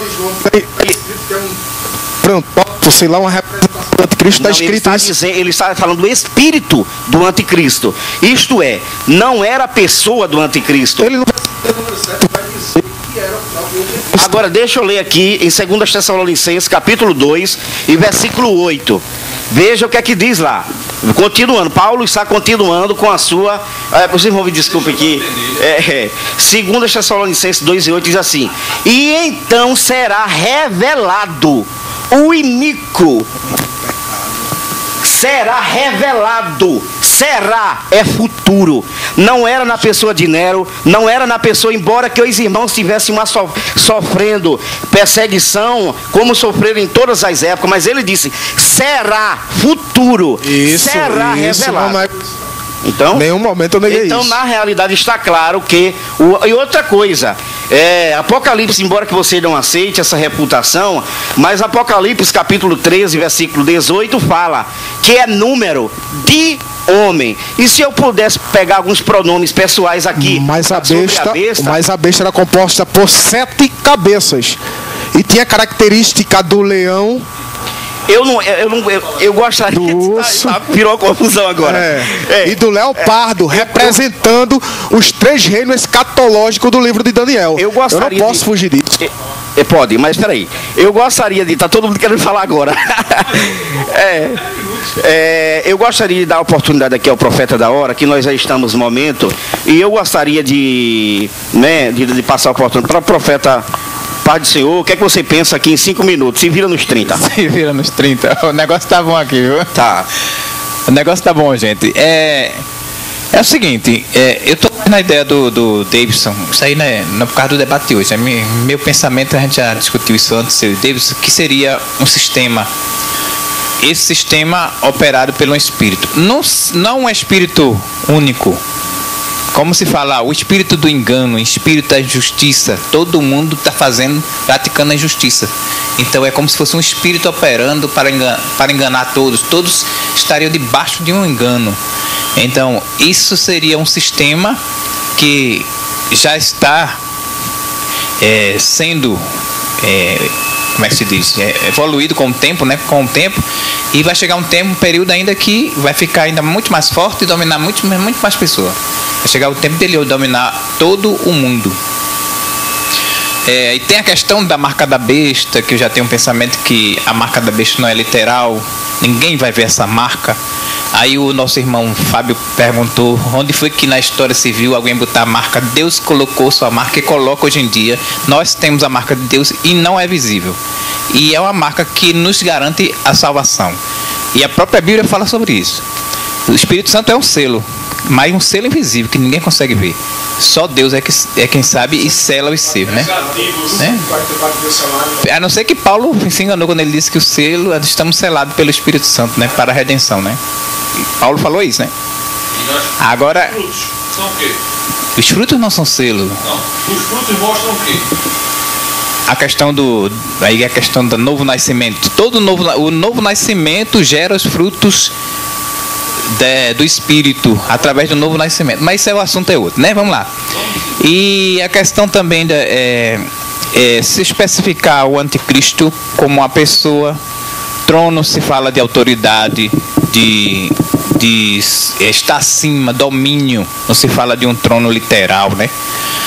Pronto, sei lá, uma representação do anticristo está escrito isso. Ele está falando do espírito do anticristo. Isto é, não era a pessoa do anticristo. Ele não Agora deixa eu ler aqui em 2 Tessalonicenses capítulo 2 e versículo 8. Veja o que é que diz lá. Continuando, Paulo está continuando com a sua. Vocês vão me desculpe aqui. 2 Tessalonicenses 2 e 8 diz assim: e então será revelado o iníquo. Será revelado. Será é futuro. Não era na pessoa de Nero, não era na pessoa, embora que os irmãos estivessem sofrendo perseguição, como sofreram em todas as épocas, mas ele disse: será futuro. Isso, será revelado. Não é... Então, em nenhum momento eu neguei então isso. Na realidade está claro que e outra coisa, Apocalipse, embora que você não aceite essa reputação, mas Apocalipse capítulo 13 versículo 18 fala que é número de homem. E se eu pudesse pegar alguns pronomes pessoais aqui, mas a besta era composta por 7 cabeças e tinha característica do leão. Eu gostaria virou uma confusão agora. E do leopardo, representando os 3 reinos escatológicos do livro de Daniel. Eu não posso fugir disso. Pode, mas peraí. Eu gostaria de... Tá todo mundo querendo falar agora. Eu gostaria de dar a oportunidade aqui ao profeta da hora, que nós já estamos no momento, e eu gostaria de passar a oportunidade para o profeta. Pai do Senhor, o que é que você pensa aqui em 5 minutos? Se vira nos 30. Se vira nos 30. O negócio tá bom aqui, viu? Tá. O negócio tá bom, gente. É o seguinte, eu tô na ideia do Davidson, isso aí não é por causa do debate de hoje. Meu pensamento, a gente já discutiu isso antes, o Davidson, que seria um sistema, esse sistema operado pelo espírito. Não um espírito único. Como se fala, o espírito do engano, o espírito da injustiça, todo mundo está praticando a injustiça. Então é como se fosse um espírito operando para enganar todos. Todos estariam debaixo de um engano. Então isso seria um sistema que já está sendo, como é que se diz, evoluído com o tempo, né? Com o tempo. E vai chegar um período ainda que vai ficar ainda muito mais forte e dominar muito mais pessoas. Vai chegar o tempo dele dominar todo o mundo. E tem a questão da marca da besta, que eu já tenho um pensamento que a marca da besta não é literal. Ninguém vai ver essa marca. Aí o nosso irmão Fábio perguntou onde foi que na história se viu alguém botar a marca. Deus colocou sua marca e coloca hoje em dia. Nós temos a marca de Deus e não é visível. E é uma marca que nos garante a salvação. E a própria Bíblia fala sobre isso. O Espírito Santo é um selo, mas um selo invisível que ninguém consegue ver. Só Deus é quem sabe e sela os selos, né? A não ser que Paulo se enganou quando ele disse que o selo, estamos selados pelo Espírito Santo, né? Para a redenção, né? E Paulo falou isso, né? Agora, os frutos são o quê? Os frutos não são selo. Não, os frutos mostram o quê? A questão do novo nascimento. O novo nascimento gera os frutos do Espírito através do novo nascimento. Mas isso é o assunto outro, né? Vamos lá. E a questão também se especificar o anticristo como uma pessoa. Trono se fala de autoridade, de estar acima, domínio. Não se fala de um trono literal, né?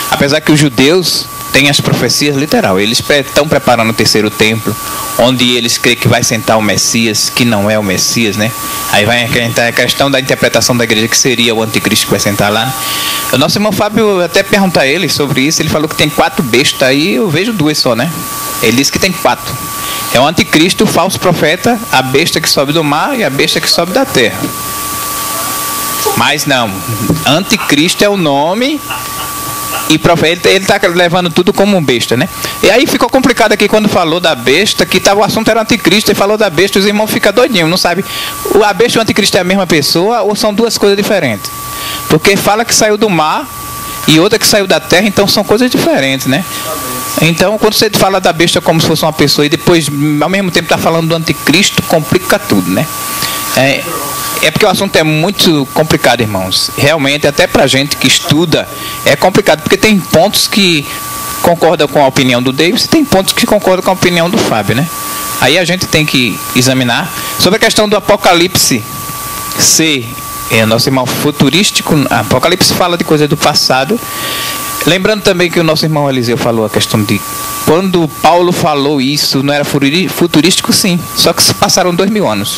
Apesar que os judeus tem as profecias literal. Eles estão preparando o terceiro templo, onde eles creem que vai sentar o Messias, que não é o Messias, né? Aí vai a questão da interpretação da igreja, que seria o anticristo que vai sentar lá. O nosso irmão Fábio, até perguntar a ele sobre isso, ele falou que tem 4 bestas, aí eu vejo 2 só, né? Ele disse que tem 4. É o anticristo, o falso profeta, a besta que sobe do mar e a besta que sobe da terra. Mas não, anticristo é o nome e profeta, ele está levando tudo como um besta, né? E aí ficou complicado aqui quando falou da besta, que o assunto era anticristo, e falou da besta, os irmãos ficam doidinhos, não sabem. A besta e o anticristo é a mesma pessoa ou são 2 coisas diferentes? Porque fala que saiu do mar e outra que saiu da terra, então são coisas diferentes, né? Então, quando você fala da besta como se fosse uma pessoa e depois, ao mesmo tempo, está falando do anticristo, complica tudo, né? É porque o assunto é muito complicado, irmãos. Realmente, até pra gente que estuda, é complicado, porque tem pontos que concordam com a opinião do Davis e tem pontos que concordam com a opinião do Fábio, né? Aí a gente tem que examinar. Sobre a questão do Apocalipse ser nosso irmão futurístico, Apocalipse fala de coisas do passado. Lembrando também que o nosso irmão Eliseu falou a questão de quando Paulo falou isso, não era futurístico, sim, só que se passaram 2000 anos.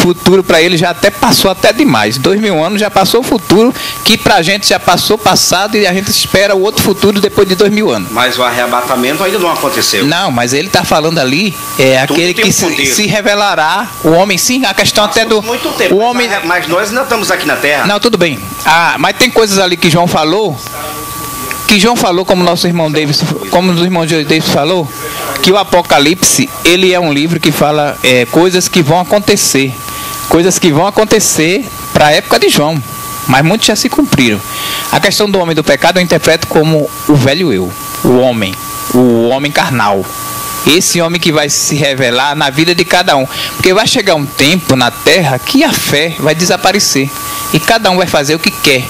Futuro para ele já até passou até demais. 2000 anos já passou o futuro, que pra gente já passou passado, e a gente espera o outro futuro depois de 2000 anos. Mas o arrebatamento ainda não aconteceu. Não, mas ele está falando ali, aquele que se revelará, o homem, sim, a questão até do muito tempo, o homem. Mas nós ainda estamos aqui na Terra. Não, tudo bem. Mas tem coisas ali que João falou, como nosso irmão Davis, como o irmão Davis falou, que o Apocalipse, ele é um livro que fala coisas que vão acontecer para a época de João, mas muitos já se cumpriram. A questão do homem do pecado eu interpreto como o velho eu, o homem carnal. Esse homem que vai se revelar na vida de cada um, porque vai chegar um tempo na terra que a fé vai desaparecer e cada um vai fazer o que quer.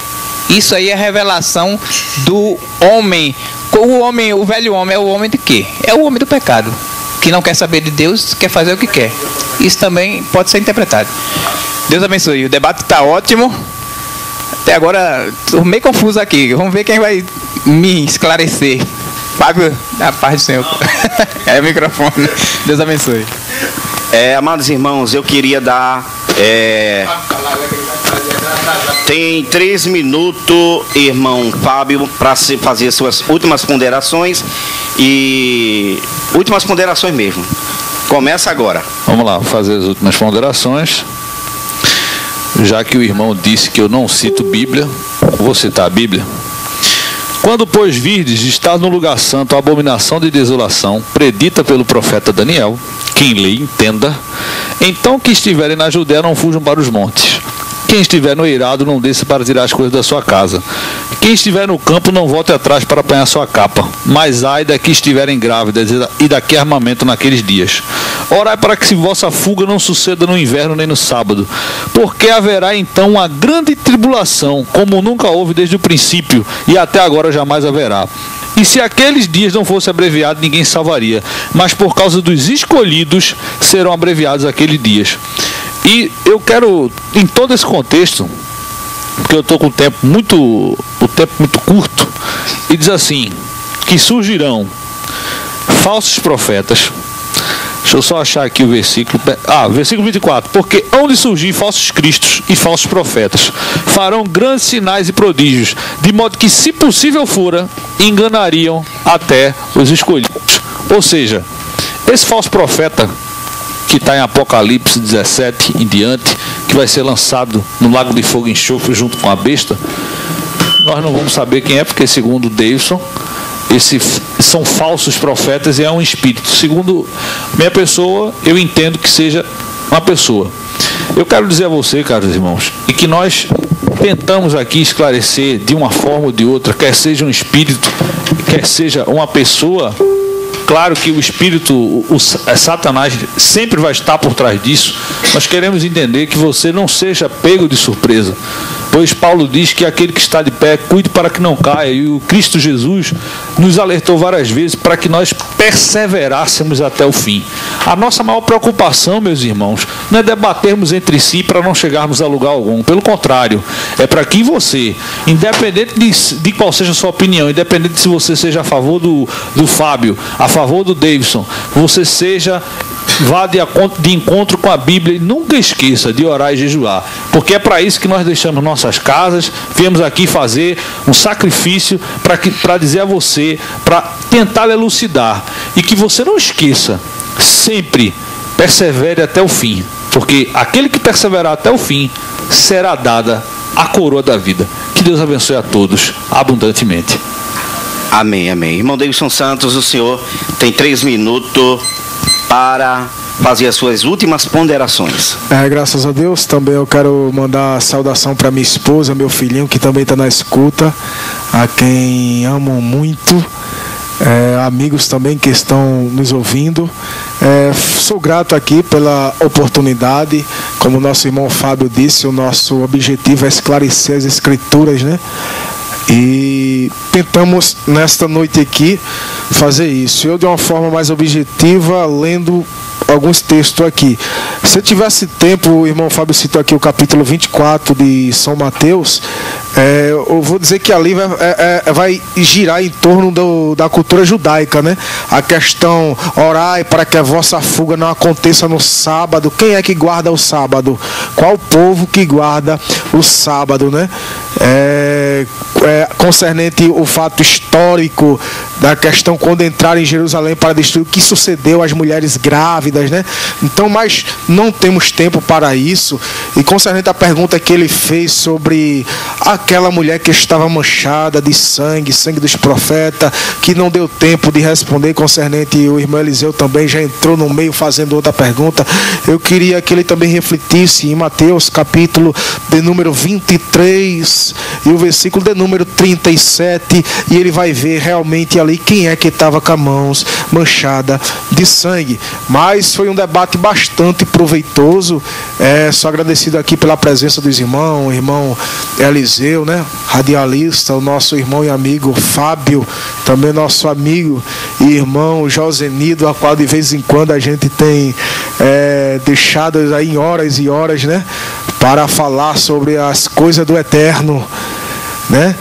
Isso aí é a revelação do homem. O velho homem é o homem de quê? É o homem do pecado, que não quer saber de Deus, quer fazer o que quer. Isso também pode ser interpretado. Deus abençoe. O debate está ótimo. Até agora estou meio confuso aqui. Vamos ver quem vai me esclarecer. Fábio, a paz do Senhor. É o microfone. Deus abençoe. Amados irmãos, eu queria dar... Tem 3 minutos, irmão Fábio, para fazer suas últimas ponderações. E últimas ponderações mesmo. Começa agora. Vamos lá, fazer as últimas ponderações. Já que o irmão disse que eu não cito Bíblia, vou citar a Bíblia. Quando, pois, virdes estar no lugar santo a abominação de desolação, predita pelo profeta Daniel, quem lê entenda, então que estiverem na Judéia não fujam para os montes. Quem estiver no eirado não desça para tirar as coisas da sua casa. Quem estiver no campo não volte atrás para apanhar sua capa. Mas ai da que estiverem grávidas e da que armamento naqueles dias. Orai para que vossa fuga não suceda no inverno nem no sábado. Porque haverá então uma grande tribulação, como nunca houve desde o princípio, e até agora jamais haverá. E se aqueles dias não fossem abreviados, ninguém salvaria. Mas por causa dos escolhidos, serão abreviados aqueles dias. E eu quero, em todo esse contexto, porque eu estou com o tempo muito curto, e diz assim, que surgirão falsos profetas. Deixa eu só achar aqui o versículo. Versículo 24. Porque hão de surgir falsos cristos e falsos profetas. Farão grandes sinais e prodígios, de modo que, se possível fora, enganariam até os escolhidos. Ou seja, esse falso profeta que está em Apocalipse 17 em diante, que vai ser lançado no lago de fogo e enxofre junto com a besta, nós não vamos saber quem é, porque segundo Davidson, esses são falsos profetas e é um espírito. Segundo minha pessoa, eu entendo que seja uma pessoa. Eu quero dizer a você, caros irmãos, e que nós tentamos aqui esclarecer de uma forma ou de outra, quer seja um espírito, quer seja uma pessoa. Claro que o espírito, Satanás sempre vai estar por trás disso. Nós queremos entender que você não seja pego de surpresa. Pois Paulo diz que aquele que está de pé, cuide para que não caia. E o Cristo Jesus nos alertou várias vezes para que nós perseverássemos até o fim. A nossa maior preocupação, meus irmãos, não é debatermos entre si para não chegarmos a lugar algum. Pelo contrário, é para que você, independente de qual seja a sua opinião, independente se você seja a favor do Fábio, a favor do Davidson, você vá de encontro com a Bíblia e nunca esqueça de orar e jejuar, porque é para isso que nós deixamos nossas casas, viemos aqui fazer um sacrifício para dizer a você, para tentar elucidar, e que você não esqueça, sempre persevere até o fim, porque aquele que perseverar até o fim será dada a coroa da vida. Que Deus abençoe a todos abundantemente. Amém, amém. Irmão Davidson Santos, o senhor tem 3 minutos para fazer as suas últimas ponderações. Graças a Deus. Também eu quero mandar saudação para minha esposa, meu filhinho, que também está na escuta, a quem amo muito. Amigos também que estão nos ouvindo. Sou grato aqui pela oportunidade. Como o nosso irmão Fábio disse, o nosso objetivo é esclarecer as escrituras, né? E tentamos nesta noite aqui fazer isso. Eu de uma forma mais objetiva, lendo alguns textos aqui. Se eu tivesse tempo, o irmão Fábio citou aqui o capítulo 24 de São Mateus. Eu vou dizer que ali vai girar em torno da cultura judaica, né? A questão, orai para que a vossa fuga não aconteça no sábado. Quem é que guarda o sábado? Qual povo que guarda o sábado, né? Concernente o fato histórico da questão quando entraram em Jerusalém para destruir, o que sucedeu às mulheres grávidas, né? Então, mas não temos tempo para isso. E concernente a pergunta que ele fez sobre aquela mulher que estava manchada de sangue dos profetas, que não deu tempo de responder, concernente o irmão Eliseu também já entrou no meio fazendo outra pergunta. Eu queria que ele também refletisse em Mateus capítulo de número 23 e o versículo de número 37, e ele vai ver realmente ali quem é que estava com as mãos manchada de sangue. Mas foi um debate bastante proveitoso. Sou agradecido aqui pela presença dos irmãos, o irmão Eliseu, né, radialista, o nosso irmão e amigo Fábio, também nosso amigo e irmão Josenido, a qual de vez em quando a gente tem deixado aí em horas e horas, né, para falar sobre as coisas do eterno, né?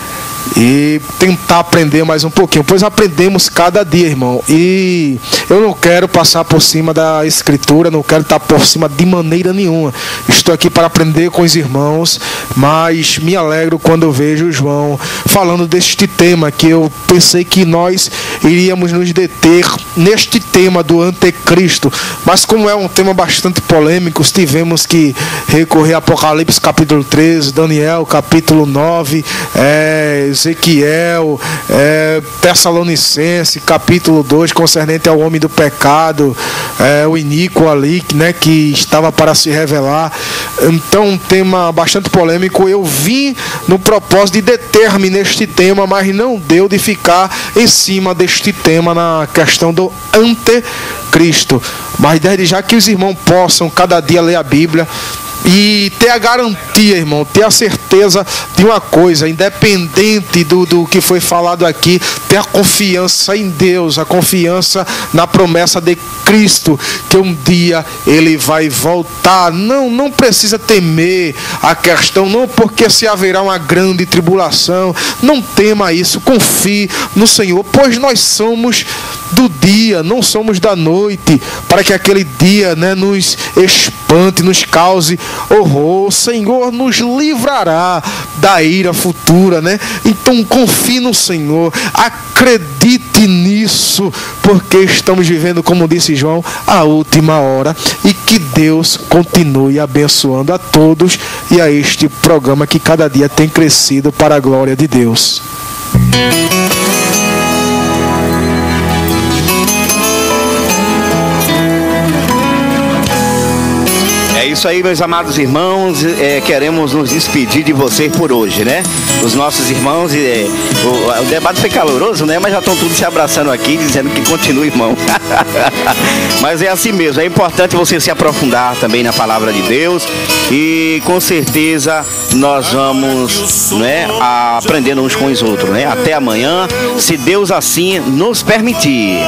E tentar aprender mais um pouquinho, pois aprendemos cada dia, irmão. E eu não quero passar por cima da escritura, não quero estar por cima de maneira nenhuma. Estou aqui para aprender com os irmãos, mas me alegro quando eu vejo o João falando deste tema, que eu pensei que nós iríamos nos deter neste tema do anticristo, mas como é um tema bastante polêmico, tivemos que recorrer a Apocalipse capítulo 13, Daniel capítulo 9, Ezequiel, Tessalonicense capítulo 2, concernente ao homem do pecado, o iníquo ali, né, que estava para se revelar. Então, um tema bastante polêmico. Eu vim no propósito de deter-me neste tema, mas não deu de ficar em cima deste tema na questão do anticristo. Mas desde já que os irmãos possam cada dia ler a Bíblia e ter a garantia, irmão, ter a certeza de uma coisa, independente do que foi falado aqui, ter a confiança em Deus, a confiança na promessa de Cristo, que um dia Ele vai voltar. Não precisa temer a questão, não porque se haverá uma grande tribulação, não tema isso, confie no Senhor, pois nós somos do dia, não somos da noite, para que aquele dia, né, nos espante, nos cause horror. O Senhor nos livrará da ira futura, né? Então confie no Senhor, acredite nisso, porque estamos vivendo, como disse João, a última hora, e que Deus continue abençoando a todos e a este programa que cada dia tem crescido para a glória de Deus. isso aí, meus amados irmãos. Queremos nos despedir de vocês por hoje, né? Os nossos irmãos. O debate foi caloroso, né? Mas já estão todos se abraçando aqui, dizendo que continua, irmão. Mas é assim mesmo. É importante você se aprofundar também na palavra de Deus. E com certeza nós vamos, né, aprendendo uns com os outros, né? Até amanhã, se Deus assim nos permitir.